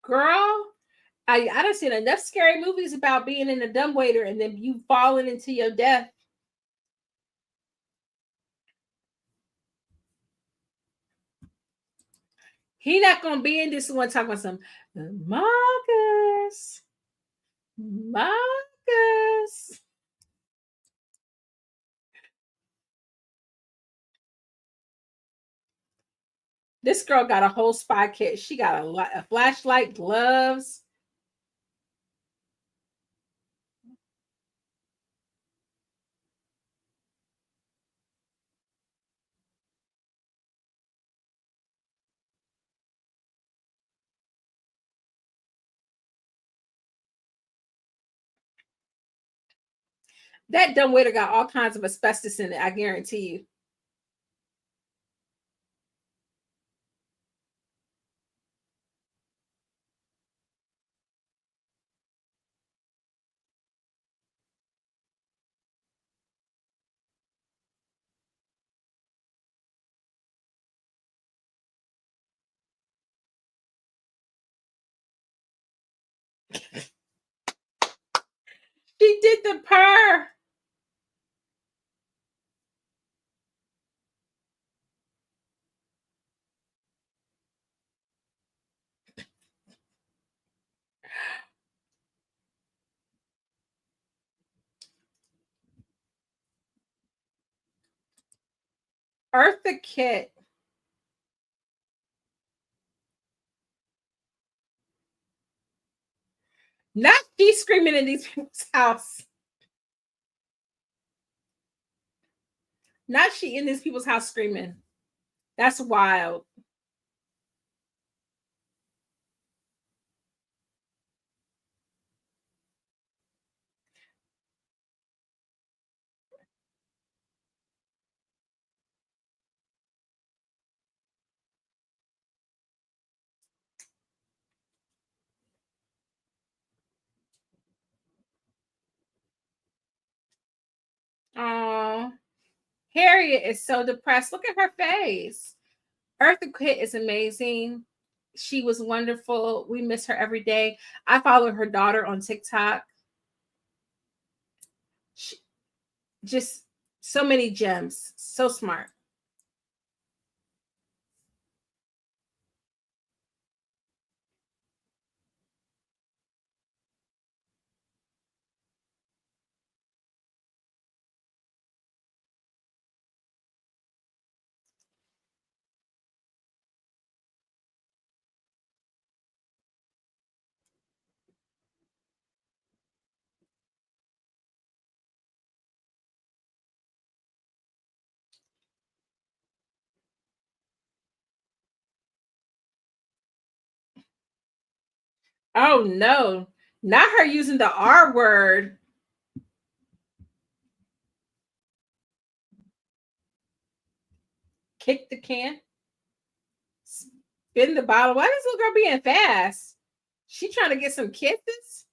Girl, I done seen enough scary movies about being in a dumbwaiter and then you falling into your death. He not gonna be in this one talking about some Marcus. Marcus. This girl got a whole spy kit. She got a flashlight, gloves. That dumbwaiter got all kinds of asbestos in it. I guarantee you. She did the purr. Eartha Kitt. Not she screaming in these people's house. Not she in these people's house screaming. That's wild. Harriet is so depressed. Look at her face. Eartha Kitt is amazing. She was wonderful. We miss her every day. I follow her daughter on TikTok. She, just so many gems. So smart. Oh no, not her using the R word. Kick the can, spin the bottle. Why is this little girl being fast? She trying to get some kisses?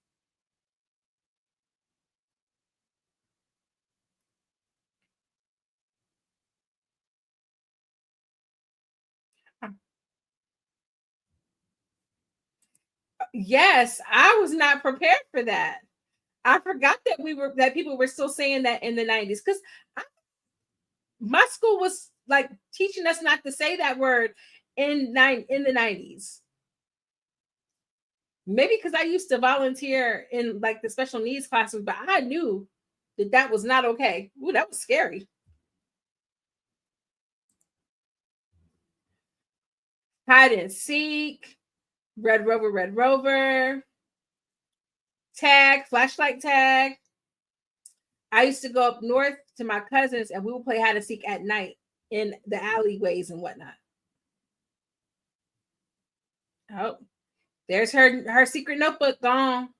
Yes, I was not prepared for that. I forgot that people were still saying that in the 90s because my school was like teaching us not to say that word in the 90s. Maybe because I used to volunteer in like the special needs classes, but I knew that that was not okay. Ooh, that was scary. Hide and seek, red rover, tag, flashlight tag. I used to go up north to my cousins and we would play hide and seek at night in the alleyways and whatnot. Oh, there's her secret notebook gone.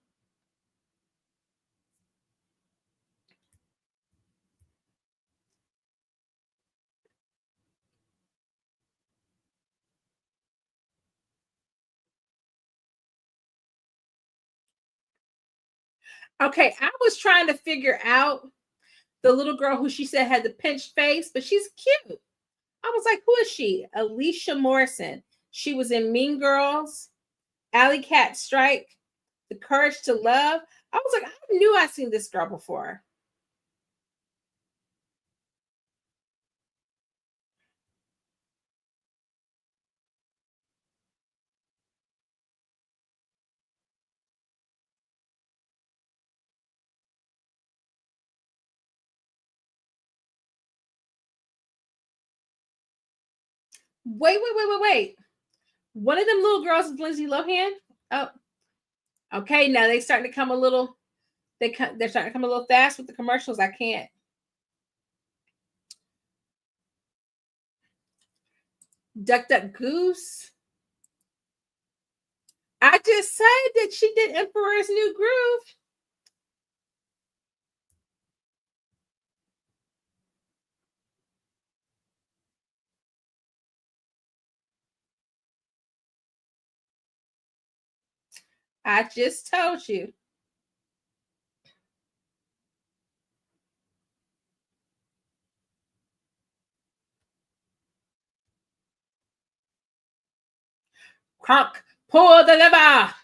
Okay, I was trying to figure out the little girl who she said had the pinched face, but she's cute. I was like, who is she? Alicia Morrison. She was in Mean Girls, Alley Cat Strike, The Courage to Love. I was like, I knew I seen this girl before. Wait. One of them little girls is Lindsay Lohan. Oh, okay. Now they starting to come a little. They're starting to come a little fast with the commercials. I can't. Duck Duck Goose. I just said that she did Emperor's New Groove. I just told you. Croc, pull the lever.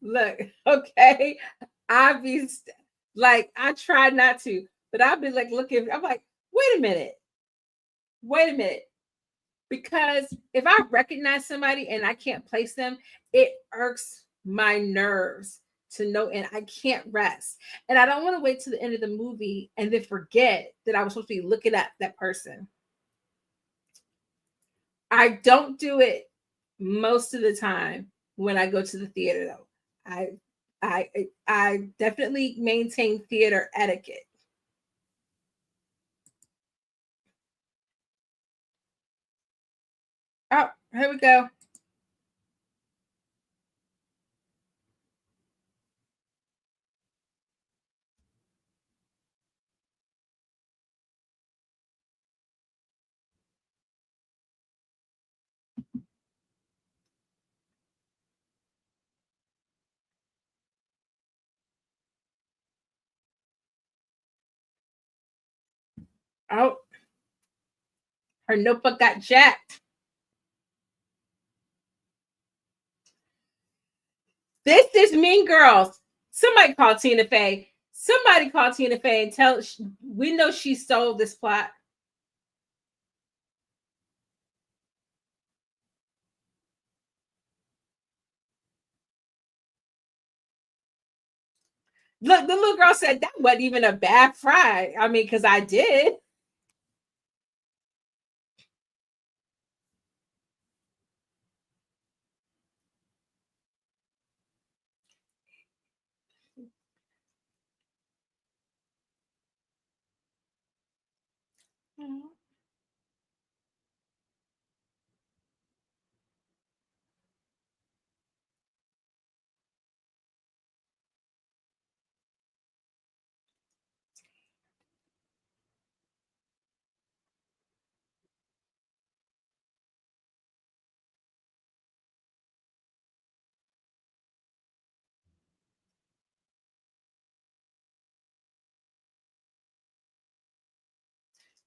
Look, okay. I be like, I try not to, but I'll be like looking. I'm like, wait a minute, wait a minute. Because if I recognize somebody and I can't place them, it irks my nerves to know, and I can't rest. And I don't want to wait to the end of the movie and then forget that I was supposed to be looking at that person. I don't do it most of the time when I go to the theater, though. I I definitely maintain theater etiquette. Oh, here we go. Oh, her notebook got jacked. This is Mean Girls. Somebody call Tina Fey. Somebody call Tina Fey and tell. We know she stole this plot. Look, the little girl said that wasn't even a bad fry. I mean, because I did.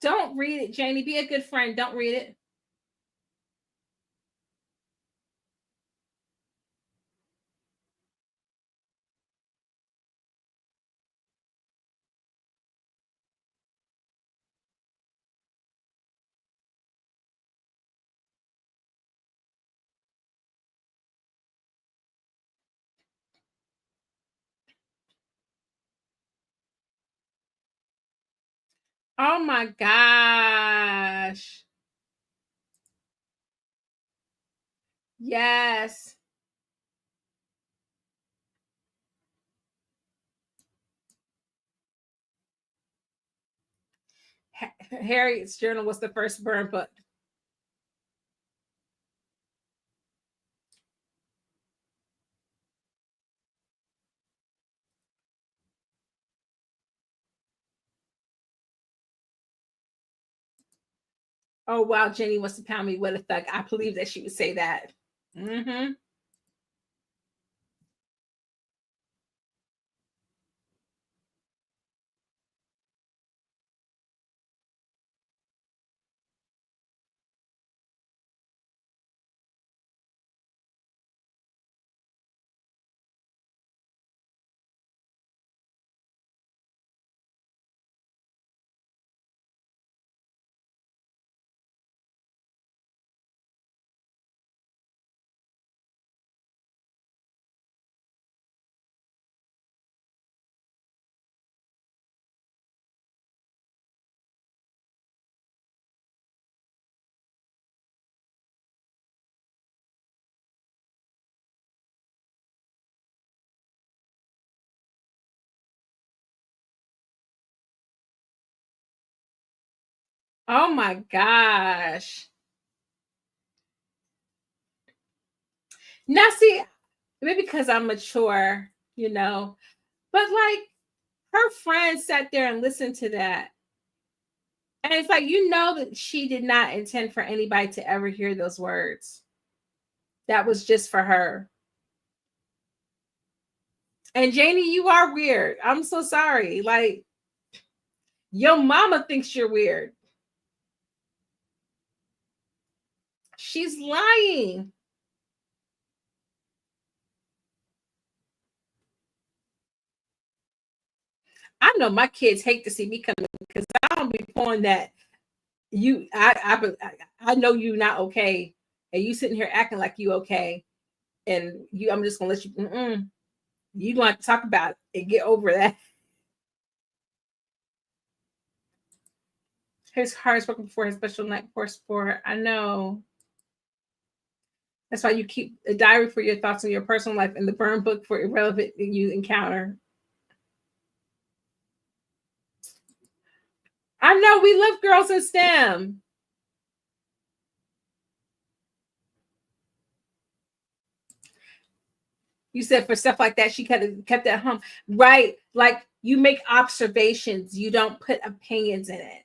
Don't read it, Janie. Be a good friend. Don't read it. Oh my gosh. Yes. Harriet's journal was the first burn book. Oh wow, Jenny wants to pound me with a thug. I believe that she would say that. Mm-hmm. Oh my gosh. Now see, maybe because I'm mature, but like her friends sat there and listened to that. And it's like, that she did not intend for anybody to ever hear those words. That was just for her. And Janie, you are weird. I'm so sorry. Like, your mama thinks you're weird. She's lying. I know my kids hate to see me coming because I don't be pulling that. I know you not okay, and you sitting here acting like you okay, and I'm just gonna let you. You don't have to talk about it and get over that. His heart is broken before his special night for sport. I know. That's why you keep a diary for your thoughts on your personal life and the burn book for irrelevant you encounter. I know we love girls in STEM. You said for stuff like that, she kept at home. Right. Like you make observations, you don't put opinions in it.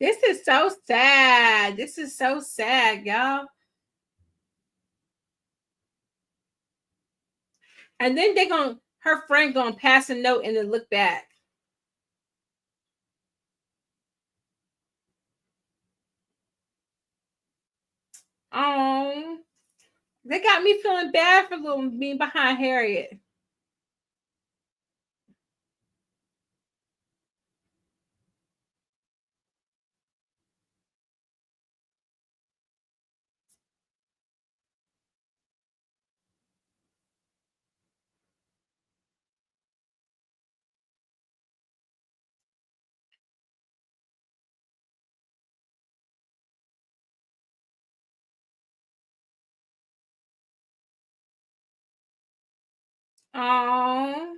This is so sad. This is so sad, y'all. And then her friend gonna pass a note and then look back. Oh, they got me feeling bad for little being behind Harriet. Oh,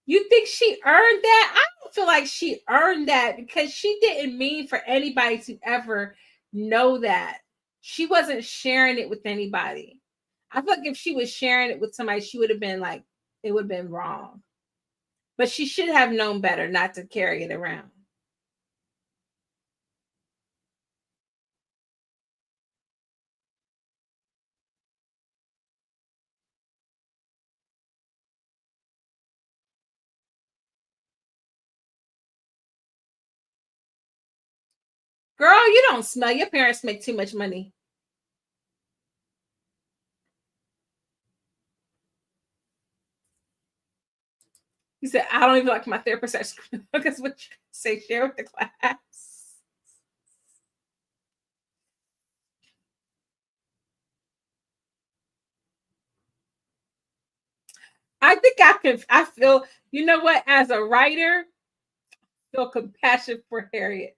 you think she earned that? I don't feel like she earned that because she didn't mean for anybody to ever know that. She wasn't sharing it with anybody. I feel like if she was sharing it with somebody, she would have been like, it would have been wrong. But she should have known better not to carry it around. Girl, you don't smell. Your parents make too much money. He said, I don't even like my therapist. Because what you say, share with the class. I think I feel, you know what, as a writer, I feel compassion for Harriet.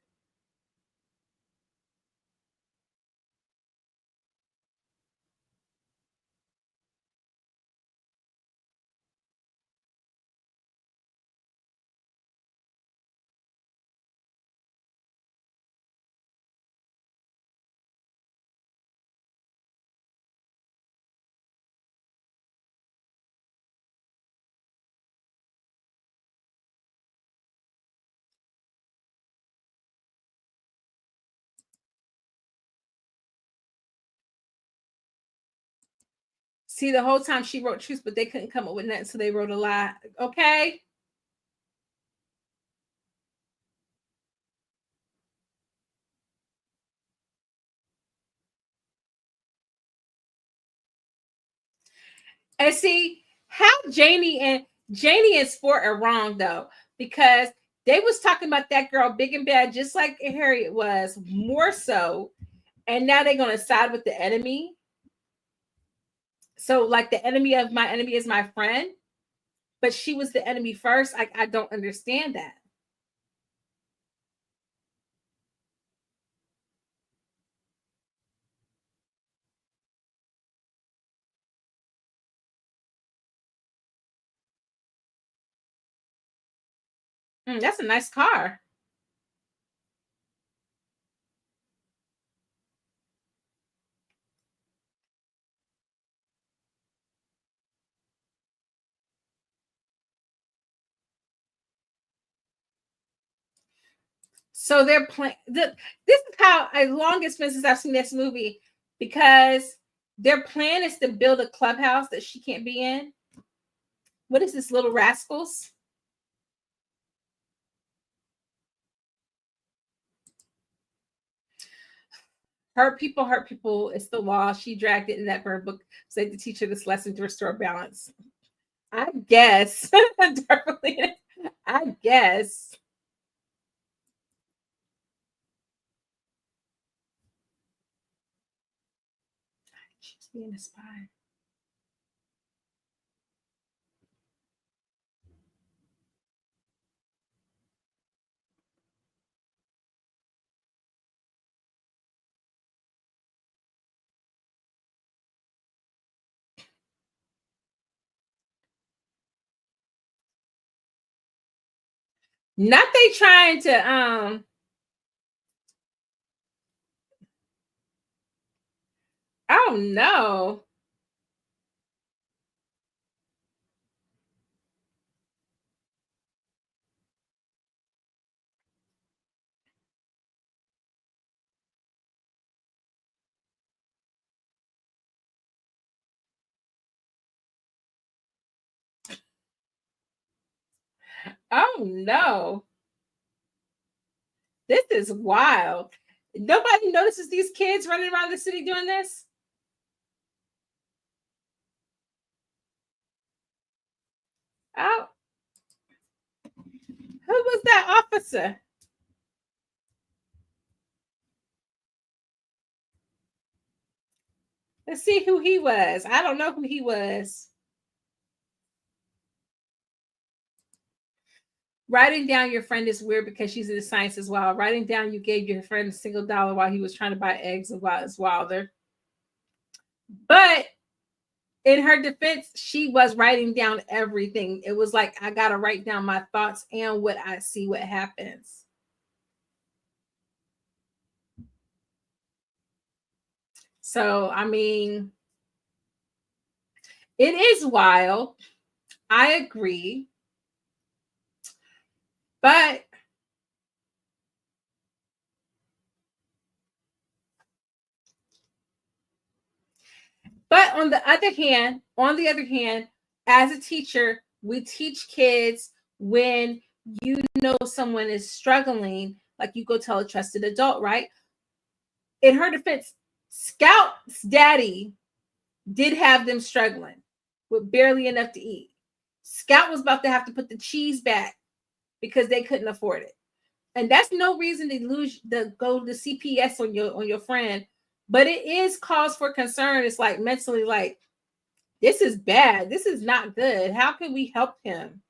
See, the whole time she wrote truth, but they couldn't come up with nothing, so they wrote a lie. Okay. And see how Janie and Sport are wrong though, because they was talking about that girl big and bad, just like Harriet was, more so, and now they're gonna side with the enemy. So like the enemy of my enemy is my friend, but she was the enemy first. I don't understand that. That's a nice car. So they're playing. This is how as long as since I've seen this movie, because their plan is to build a clubhouse that she can't be in. What is this, Little Rascals? Hurt people hurt people. It's the law. She dragged it in that bird book. Said to teach her this lesson to restore balance. I guess. I guess. She's being a spy. Not they trying to oh no. Oh no. This is wild. Nobody notices these kids running around the city doing this? Oh, who was that officer? Let's see who he was. I don't know who he was. Writing down your friend is weird because she's into science as well. Writing down you gave your friend $1 while he was trying to buy eggs is wilder. But in her defense, she was writing down everything. It was like, I got to write down my thoughts and what I see, what happens. So, I mean, it is wild. I agree. But on the other hand, as a teacher, we teach kids when you know someone is struggling, like you go tell a trusted adult, right? In her defense, Scout's daddy did have them struggling with barely enough to eat. Scout was about to have to put the cheese back because they couldn't afford it. And that's no reason to go to CPS on your friend, but it is cause for concern. It's like mentally, like, this is bad. This is not good. How can we help him?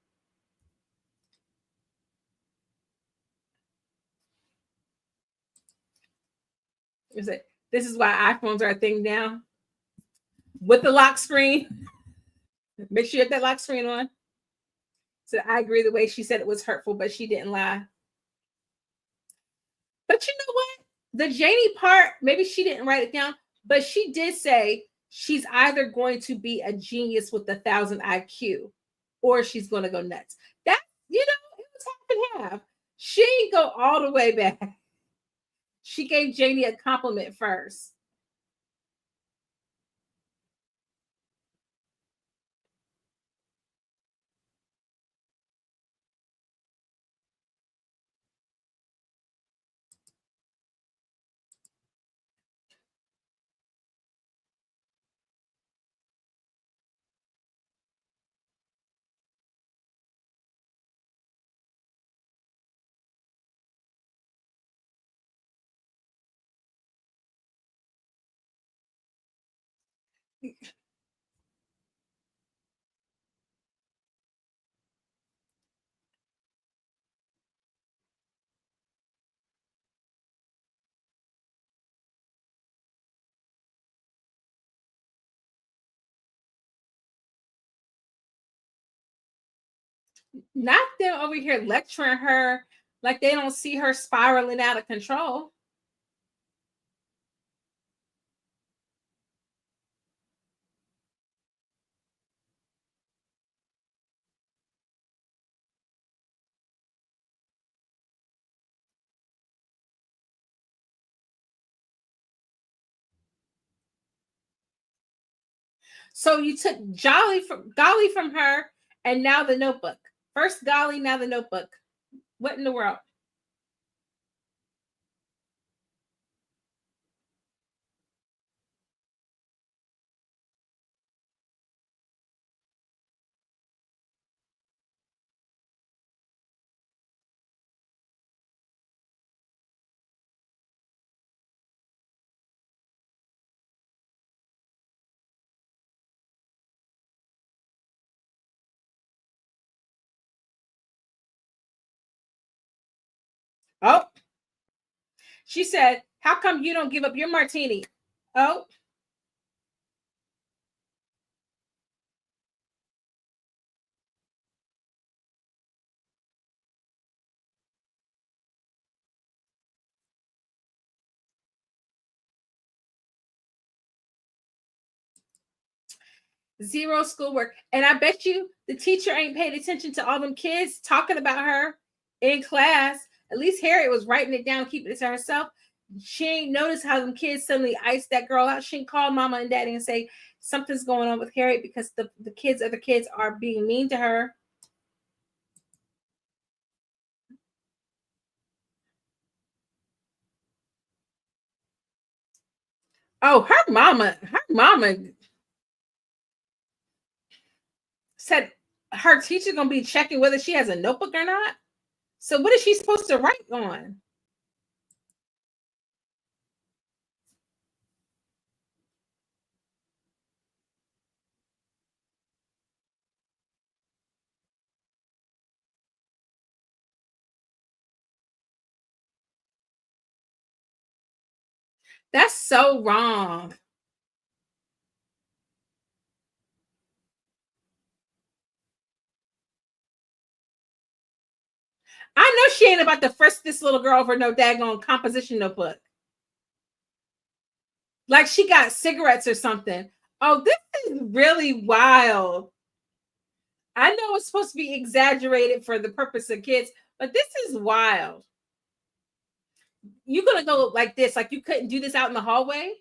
Is it? This is why iPhones are a thing now. With the lock screen, make sure you have that lock screen on. So I agree the way she said it was hurtful, but she didn't lie. But you know what? The Janie part, maybe she didn't write it down, but she did say she's either going to be a genius with 1,000 IQ or she's going to go nuts. That, it was half and half. She didn't go all the way back. She gave Janie a compliment first. Not them over here lecturing her like they don't see her spiraling out of control. So you took golly from her, and now the notebook. First golly, now the notebook. What in the world? Oh, she said, "How come you don't give up your martini?" Oh, 0 schoolwork. And I bet you the teacher ain't paid attention to all them kids talking about her in class. At least Harriet was writing it down, keeping it to herself. She ain't noticed how them kids suddenly iced that girl out. She ain't call mama and daddy and say something's going on with Harriet because the other kids are being mean to her. Oh, her mama said her teacher gonna be checking whether she has a notebook or not. So what is she supposed to write on? That's so wrong. I know she ain't about to frisk this little girl for no daggone composition notebook. Like she got cigarettes or something. Oh, this is really wild. I know it's supposed to be exaggerated for the purpose of kids, but this is wild. You're gonna go like this, like you couldn't do this out in the hallway.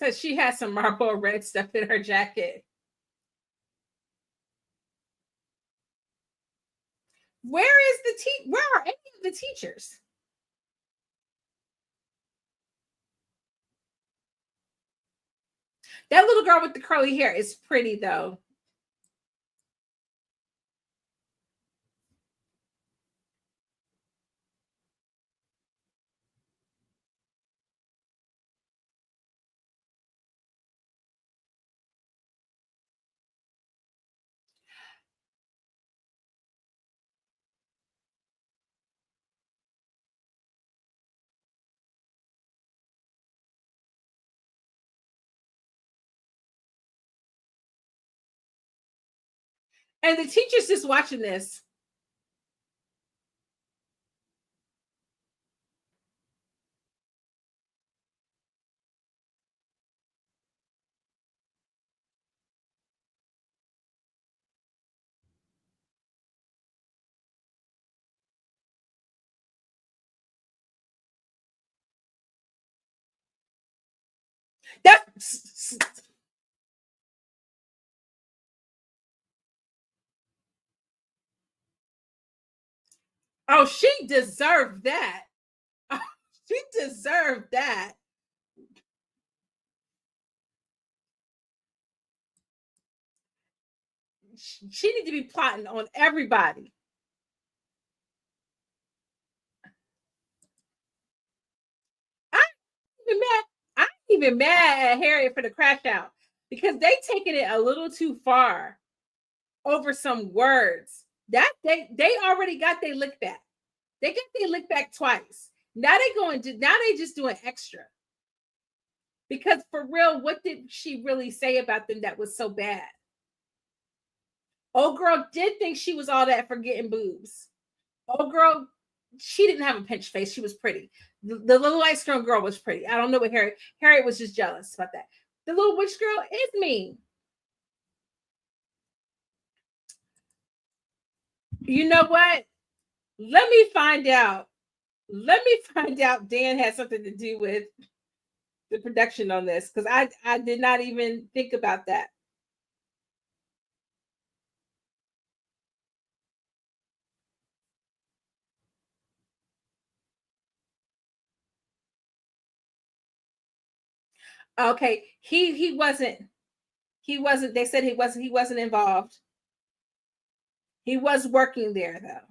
So she has some Marlboro red stuff in her jacket. Where is where are any of the teachers? That little girl with the curly hair is pretty though. And the teacher's just watching this. That's oh, she deserved that. Oh, she deserved that. She need to be plotting on everybody. I'm even mad. I'm even mad at Harriet for the crash out because they taking it a little too far over some words. That they already got their lick back. They got their lick back twice. Now they going to now they just doing extra. Because for real, what did she really say about them that was so bad? Old girl did think she was all that for getting boobs. Old girl, she didn't have a pinched face. She was pretty. The little light skinned girl was pretty. I don't know what Harriet was just jealous about that. The little witch girl is mean. You know what? Let me find out. Let me find out Dan had something to do with the production on this because I did not even think about that. Okay, he wasn't. They said he wasn't involved. He was working there though.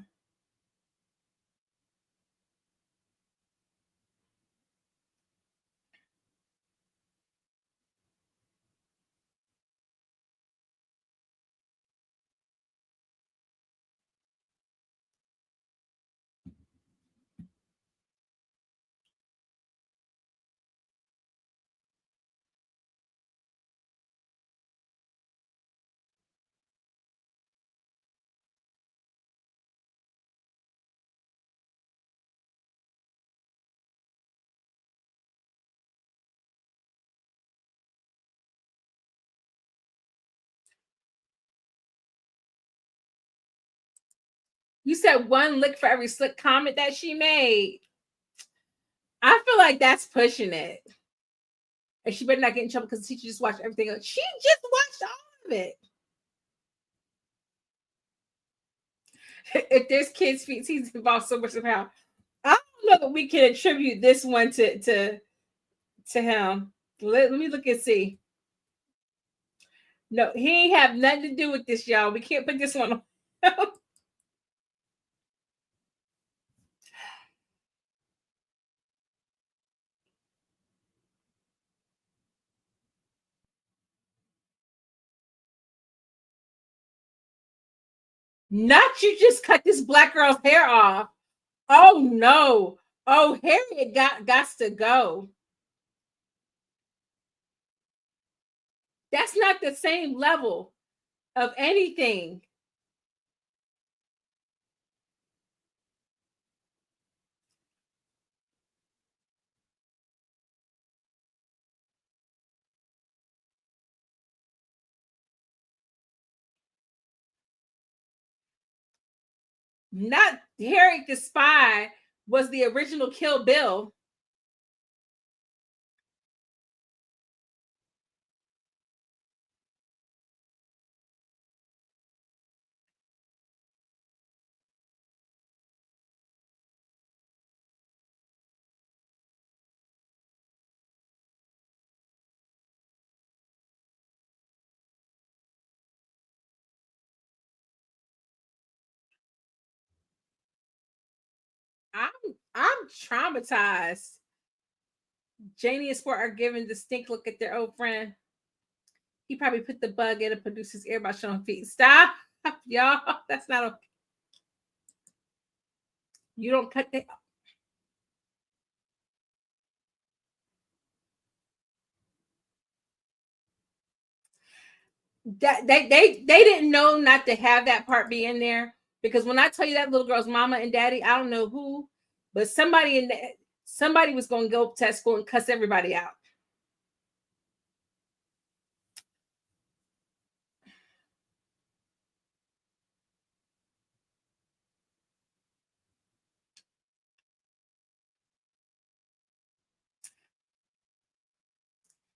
You said one lick for every slick comment that she made. I feel like that's pushing it. And she better not get in trouble because the teacher just watched everything else. She just watched all of it. If there's kids' feet, he's involved so much somehow. I don't know that we can attribute this one to him. Let me look and see. No, he ain't have nothing to do with this, y'all. We can't put this one on. Not you just cut this black girl's hair off. Oh no. Oh, Harriet got to go. That's not the same level of anything. Not Harriet the spy was the original Kill Bill. I'm traumatized. Janie and Sport are giving the stink look at their old friend. He probably put the bug in a producer's ear by showing feet. Stop, y'all. That's not okay. You don't cut the. That they didn't know not to have that part be in there, because when I tell you that little girl's mama and daddy, I don't know who, but somebody was going to go to school and cuss everybody out.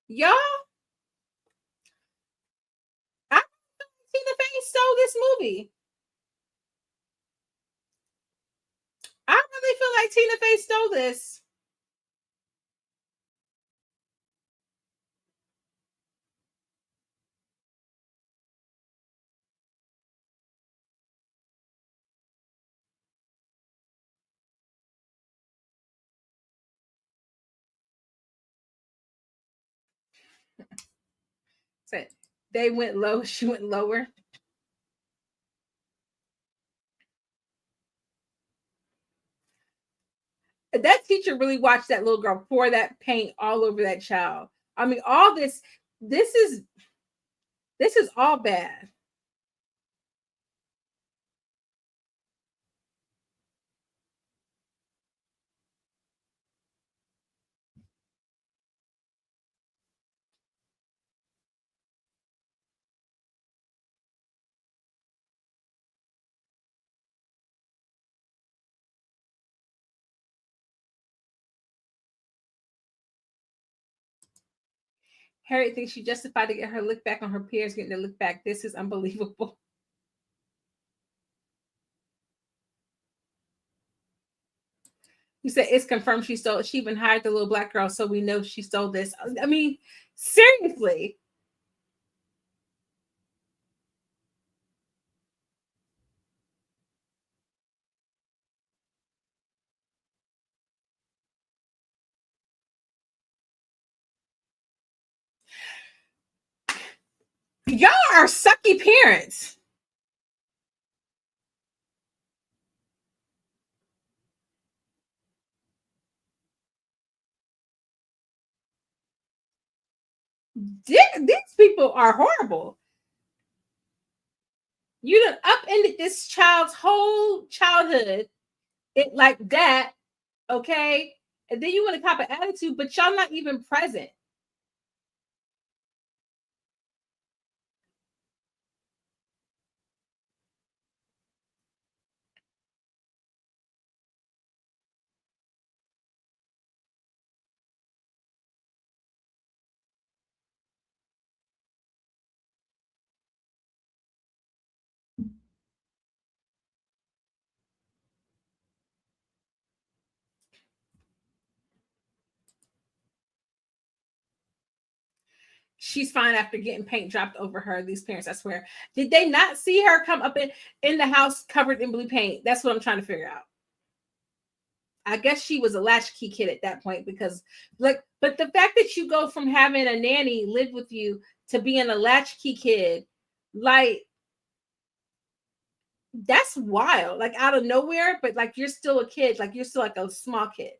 Y'all, I Tina Fey stole this movie. I really feel like Tina Fey stole this. So they went low, she went lower. That teacher really watched that little girl pour that paint all over that child. I mean, all this is all bad. Harriet thinks she justified to get her look back on her peers getting their look back. This is unbelievable. You said it's confirmed she stole it. She even hired the little black girl, so we know she stole this. I mean, seriously. Y'all are sucky parents. These people are horrible. You done upended this child's whole childhood it like that, okay? And then you want to cop an attitude, but y'all not even present. she's fine after getting paint dropped over her. These parents, I swear. Did they not see her come up in the house covered in blue paint? That's what I'm trying to figure out. I guess she was a latchkey kid at that point, because like, but the fact that you go from having a nanny live with you to being a latchkey kid, like, that's wild. Like, out of nowhere, but like, you're still a kid. Like, you're still like a small kid.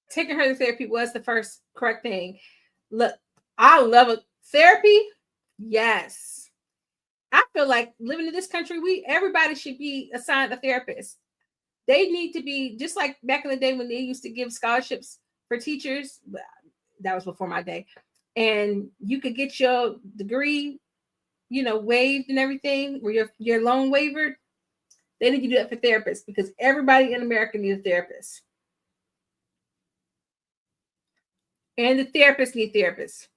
Taking her to therapy was the first correct thing. Look, I love a therapy. Yes. I feel like living in this country, everybody should be assigned a therapist. They need to be just like back in the day when they used to give scholarships for teachers. That was before my day. And you could get your degree, waived and everything, or your loan wavered. They need to do that for therapists, because everybody in America needs a therapist. And the therapists need therapists.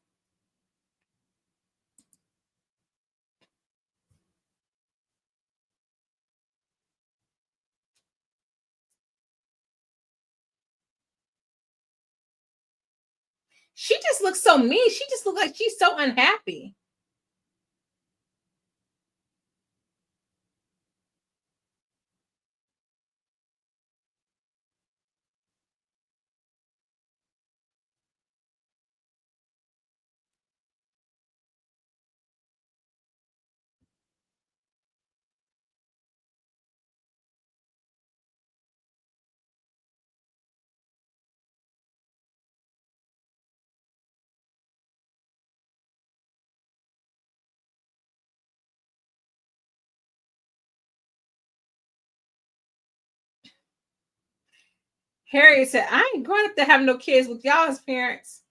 She just looks so mean. She just looks like she's so unhappy. Harriet said, I ain't going up to have no kids with y'all as parents.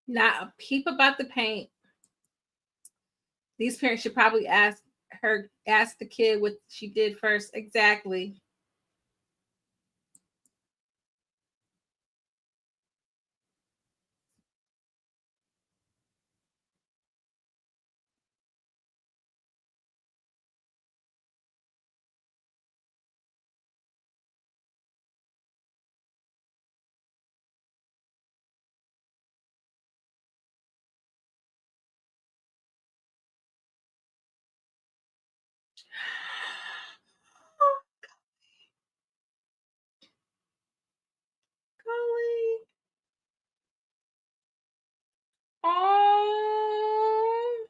Not a peep about the paint. These parents should probably ask the kid what she did first. Exactly. Golly. Oh,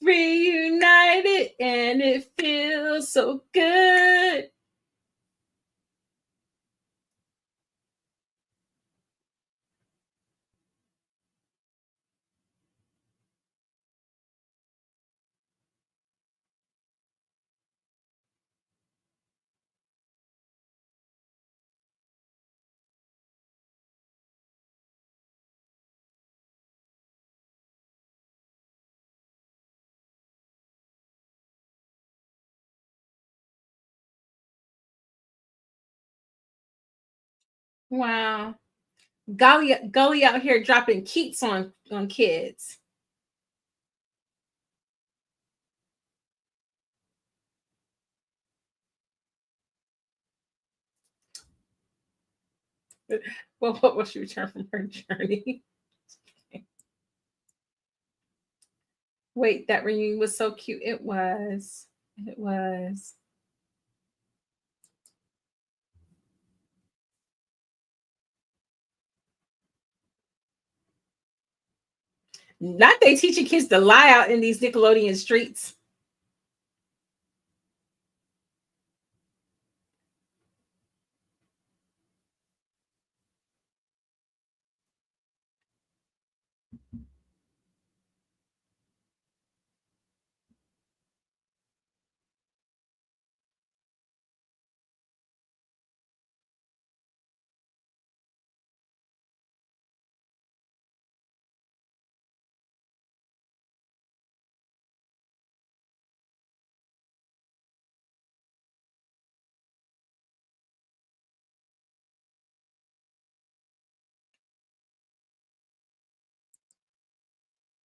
reunited, and it feels so good. Wow. Gully out here dropping keats on kids. Well, what was she return from her journey? Wait, that reunion was so cute. It was. It was. Not they teaching kids to lie out in these Nickelodeon streets.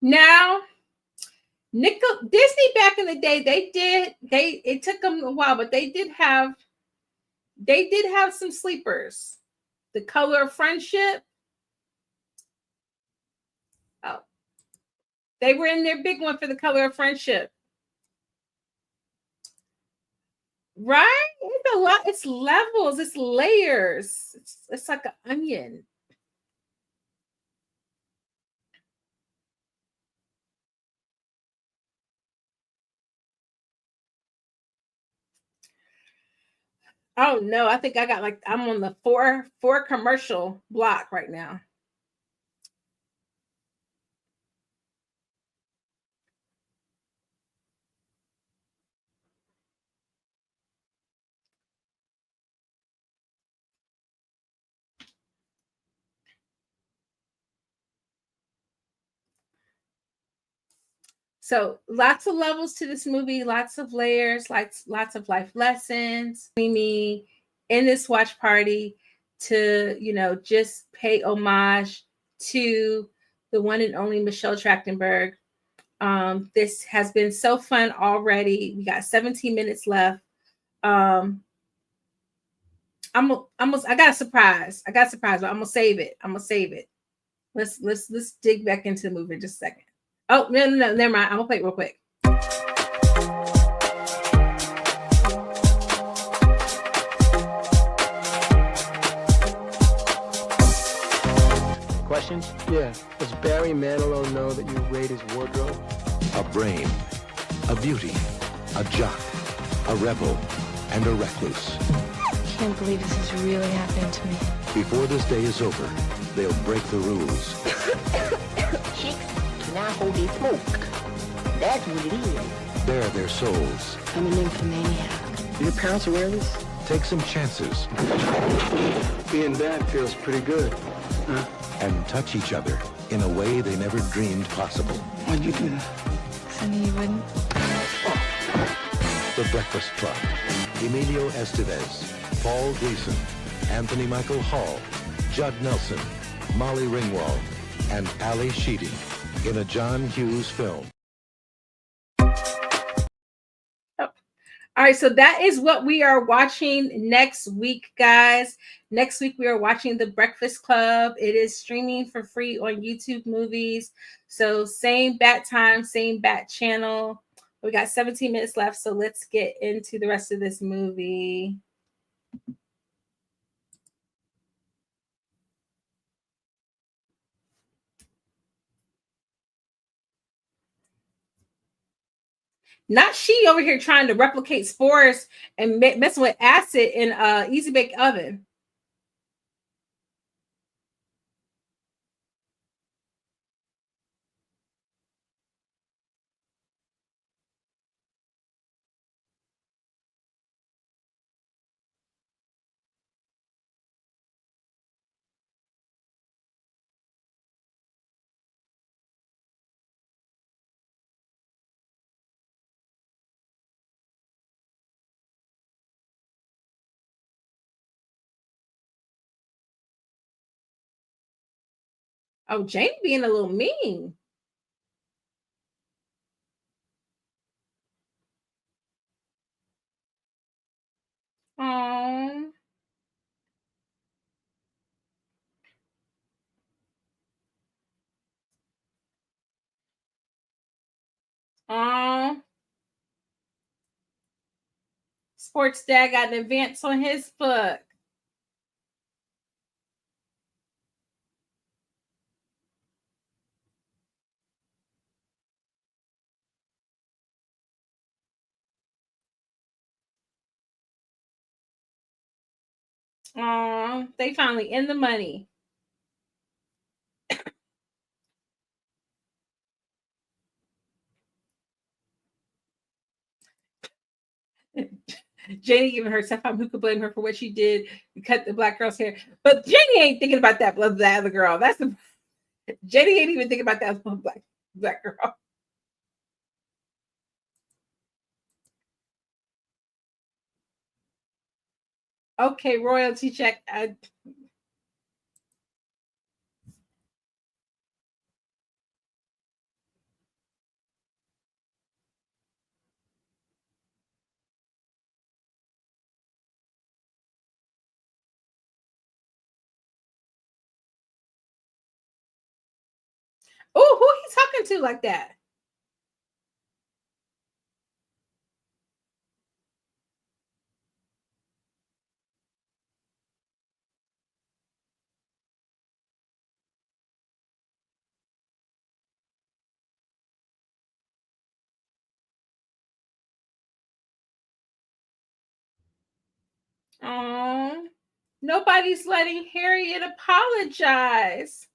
Now, Disney back in the day, it took them a while, but they did have some sleepers. The Color of Friendship. Oh, they were in their big one for The Color of Friendship. Right? It's a lot. It's levels. It's layers. It's like an onion. Oh no, I think I got like I'm on the four commercial block right now. So lots of levels to this movie, lots of layers, lots of life lessons. Me in this watch party to, just pay homage to the one and only Michelle Trachtenberg. This has been so fun already. We got 17 minutes left. I got a surprise. But I'm gonna save it. Let's dig back into the movie in just a second. Oh, no, never mind. I'm gonna play it real quick. Questions? Yeah. Does Barry Manilow know that you raid his wardrobe? A brain, a beauty, a jock, a rebel, and a recluse. I can't believe this is really happening to me. Before this day is over, they'll break the rules. Chicks cannot hold their smoke. That's what it is. Bare their souls. I'm a nymphomaniac. Your parents aware of this? Take some chances. Being bad feels pretty good. Huh? And touch each other in a way they never dreamed possible. Why'd you do that? I knew you wouldn't. The Breakfast Club. Emilio Estevez, Paul Gleason, Anthony Michael Hall, Judd Nelson, Molly Ringwald, and Ali Sheedy in a John Hughes film. All right, so that is what we are watching next week, guys. Next week, we are watching The Breakfast Club. It is streaming for free on YouTube Movies. So same bat time, same bat channel. We got 17 minutes left, so let's get into the rest of this movie. Not she over here trying to replicate spores and messing with acid in a easy bake oven. Oh, Janie being a little mean. Oh. Oh. Sports Dad got an advance on his book. They finally in the money. Janie giving herself up. Who could blame her for what she did? Cut the black girl's hair. But Janie ain't thinking about that other girl. That's the Janie ain't even thinking about that black girl. Okay, royalty check. Oh, who he talking to like that? Oh, nobody's letting Harriet apologize.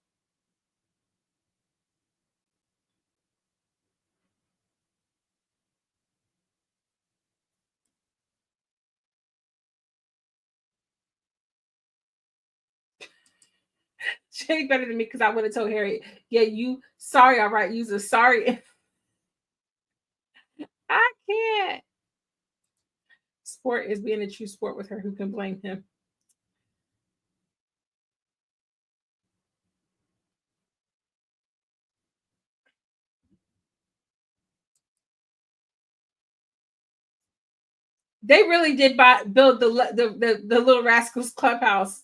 She ain't better than me because I would have told Harriet, yeah, you sorry, all right, use a sorry. I can't. Sport is being a true sport with her. Who can blame him? They really did build the Little Rascals clubhouse.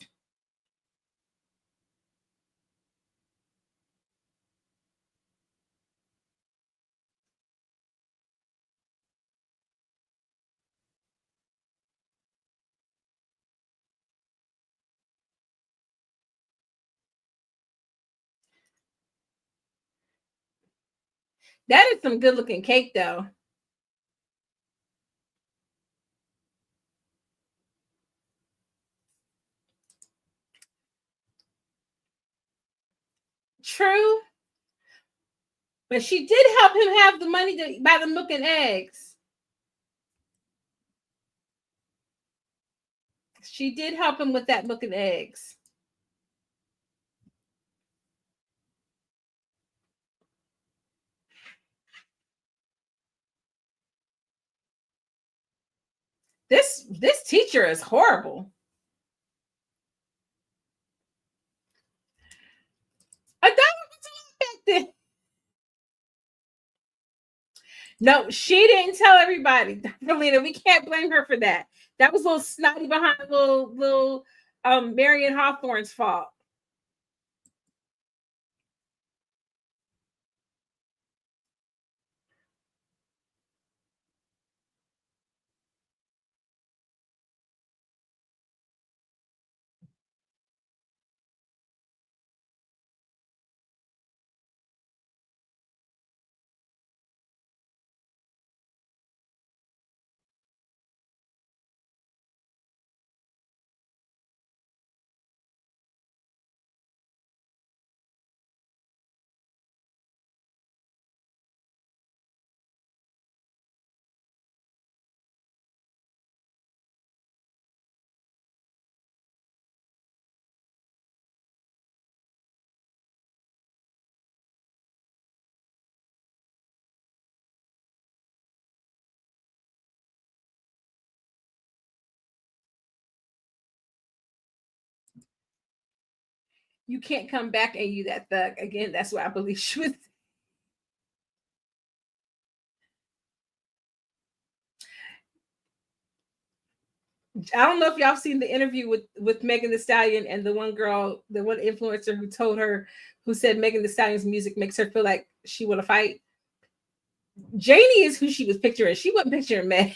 That is some good looking cake, though. True. But she did help him have the money to buy the milk and eggs. She did help him with that milk and eggs. This teacher is horrible. I back then. No, she didn't tell everybody. Melina, we can't blame her for that. That was a little snotty behind little Marion Hawthorne's fault. You can't come back and you that thug again. That's what I believe she was. I don't know if y'all seen the interview with Megan Thee Stallion and the one girl, the one influencer who told her, who said Megan Thee Stallion's music makes her feel like she want to fight. Janie is who she was picturing. She wasn't picturing Meg.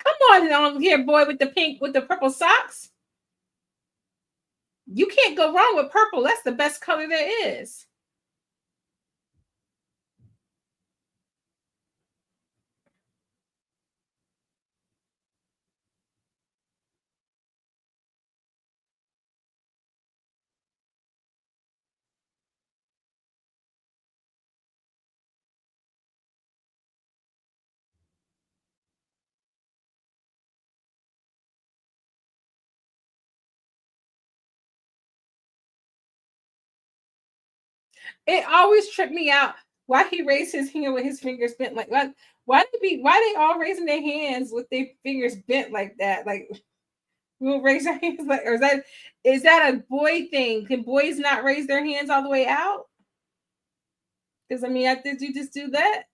Come on here, boy, with the purple socks. You can't go wrong with purple. That's the best color there is. It always tripped me out why he raised his hand with his fingers bent like that. Why they all raising their hands with their fingers bent like that? Like, we'll raise our hands like, or is that a boy thing? Can boys not raise their hands all the way out? Because I mean, did you just do that?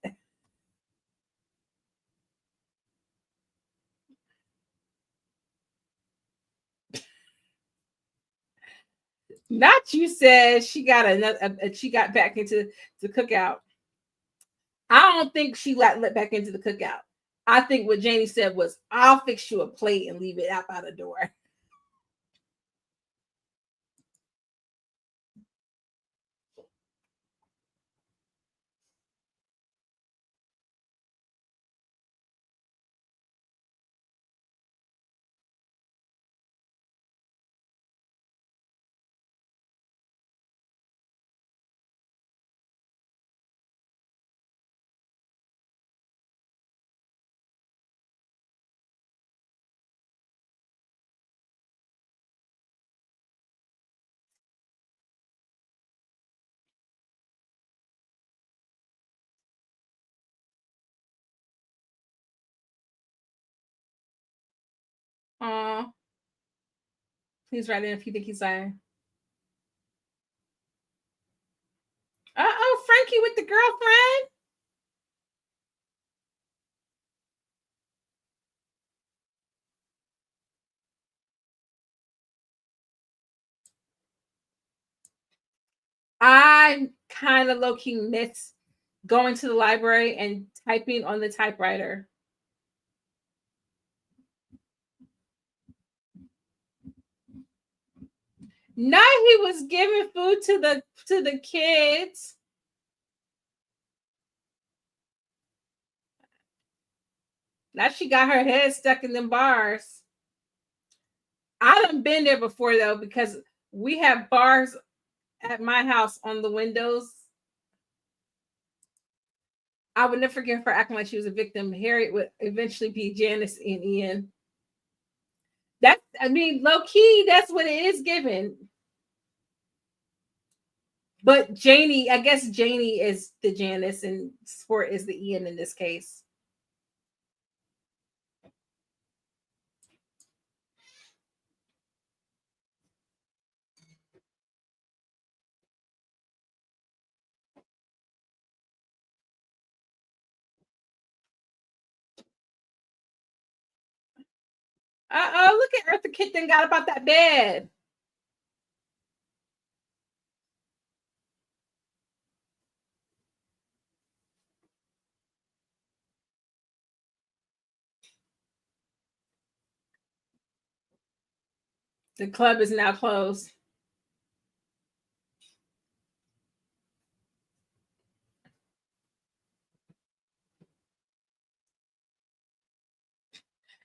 Not you said she got she got back into the cookout. I don't think she let back into the cookout. I think what Janie said was, "I'll fix you a plate and leave it out by the door." Please write in if you think he's lying. Frankie with the girlfriend. I kind of low key miss going to the library and typing on the typewriter. Now he was giving food to the kids. Now she got her head stuck in them bars. I done been there before though, because we have bars at my house on the windows. I would never forget her acting like she was a victim. Harriet would eventually be Janice and Ian. That's, I mean, low key, that's what it is given. But Janie, I guess Janie is the Janice and Sport is the Ian in this case. Look at Eartha Kitt then got about that bed. The club is now closed.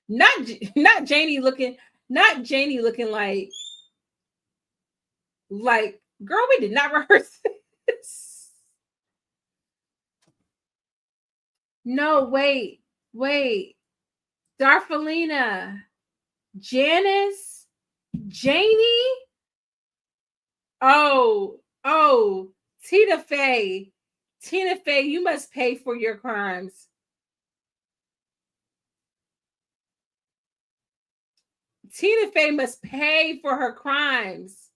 Not Janie looking, not Janie looking like girl, we did not rehearse this. No, wait. Darfalina, Janice, Janie. Oh, Tina Fey. Tina Fey, you must pay for your crimes. Tina Fey must pay for her crimes.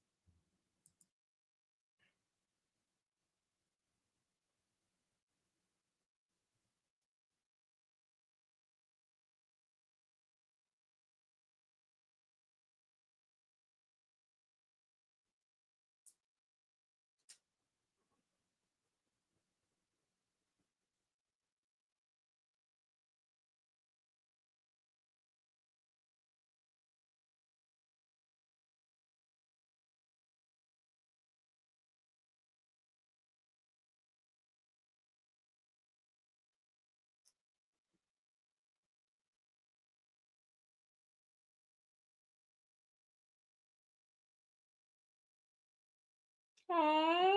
Aww.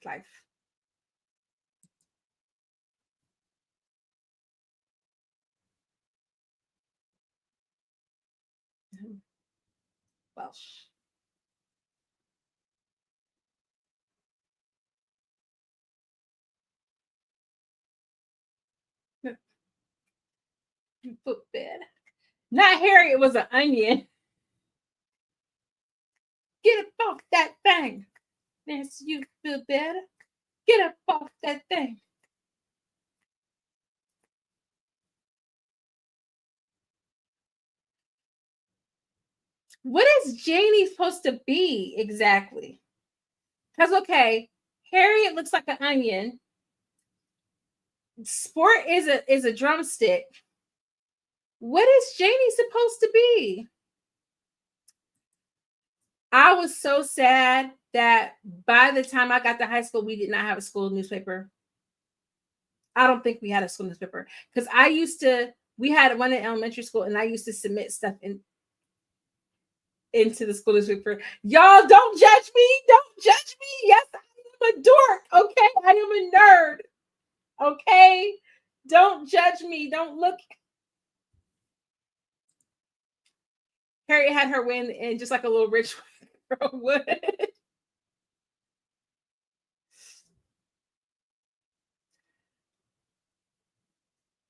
Life. Welsh. Footbed. Not Harriet, it was an onion. Get up off that thing. Nancy, you feel better? Get up off that thing. What is Janie supposed to be exactly? Because, okay, Harriet looks like an onion. Sport is a drumstick. What is Janie supposed to be? I was so sad that by the time I got to high school, we did not have a school newspaper. I don't think we had a school newspaper because we had one in elementary school and I used to submit stuff into the school newspaper. Y'all don't judge me. Don't judge me. Yes, I am a dork. Okay. I am a nerd. Okay. Don't judge me. Don't look. Harriet had her win in just like a little rich girl would.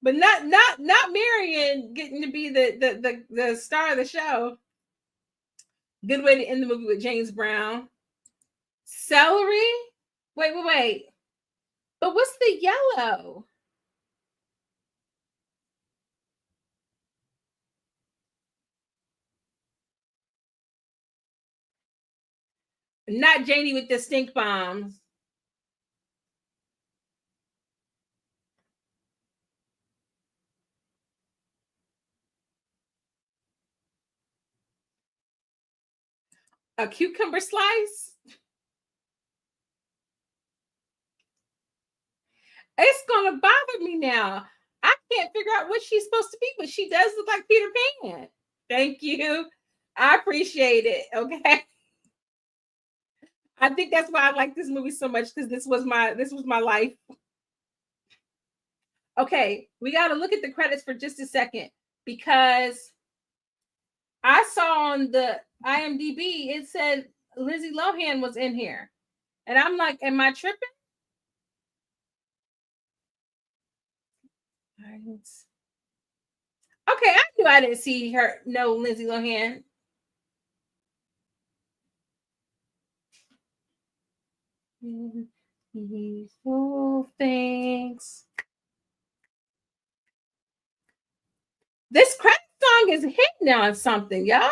But not Marion getting to be the star of the show. Good way to end the movie with James Brown. Celery? Wait. But what's the yellow? Not Janie with the stink bombs. A cucumber slice? It's gonna bother me now. I can't figure out what she's supposed to be, but she does look like Peter Pan. Thank you. I appreciate it. Okay. I think that's why I like this movie so much because this was my life. Okay, we got to look at the credits for just a second because I saw on the IMDb it said Lindsay Lohan was in here, and I'm like, am I tripping? Okay, I knew I didn't see her. No, Lindsay Lohan. Evil things. This credit song is hitting on something, y'all.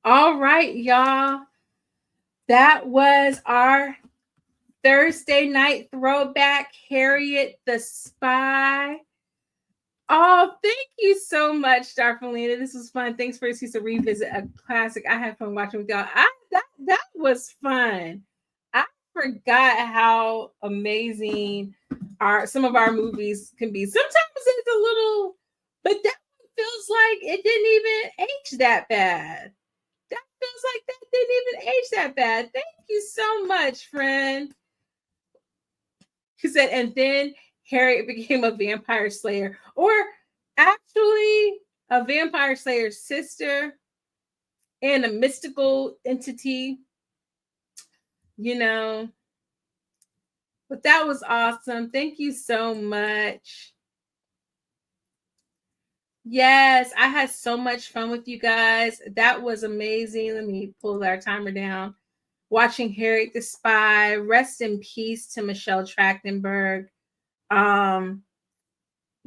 All right, y'all. That was our Thursday night throwback, Harriet the Spy. Oh, thank you so much, Darfelina. This was fun. Thanks for excuse to revisit a classic. I had fun watching with y'all. That was fun. I forgot how amazing some of our movies can be. Sometimes it's a little, but that one feels like it didn't even age that bad. That feels like that didn't even age that bad. Thank you so much, friend. He said, and then Harriet became a vampire slayer, or actually a vampire slayer's sister and a mystical entity, you know. But that was awesome. Thank you so much. Yes, I had so much fun with you guys. That was amazing. Let me pull our timer down. Watching Harriet the Spy. Rest in peace to Michelle Trachtenberg.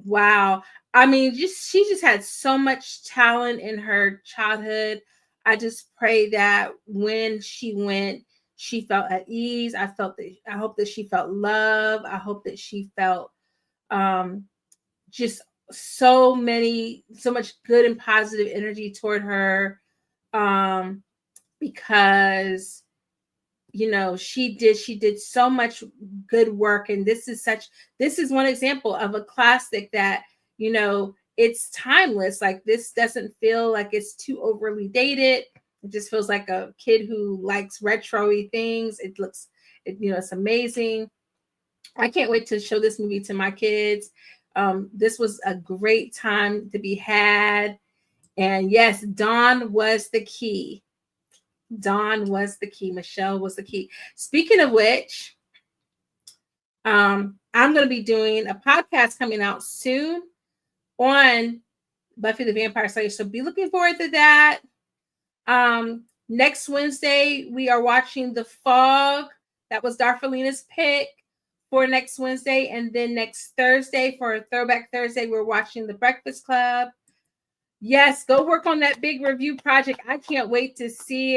Wow. I mean, she just had so much talent in her childhood. I just pray that when she went, she felt at ease. I hope that she felt love. I hope that she felt Just so much good and positive energy toward her, because she did so much good work, and this is one example of a classic that it's timeless. Like, this doesn't feel like it's too overly dated. It just feels like a kid who likes retro-y things. It's amazing. I can't wait to show this movie to my kids. This was a great time to be had. And yes, Dawn was the key. Dawn was the key. Michelle was the key. Speaking of which, I'm going to be doing a podcast coming out soon on Buffy the Vampire Slayer. So be looking forward to that. Next Wednesday, we are watching The Fog. That was Darfelina's pick for next Wednesday. And then next Thursday, for Throwback Thursday, we're watching The Breakfast Club. Yes, go work on that big review project. I can't wait to see it.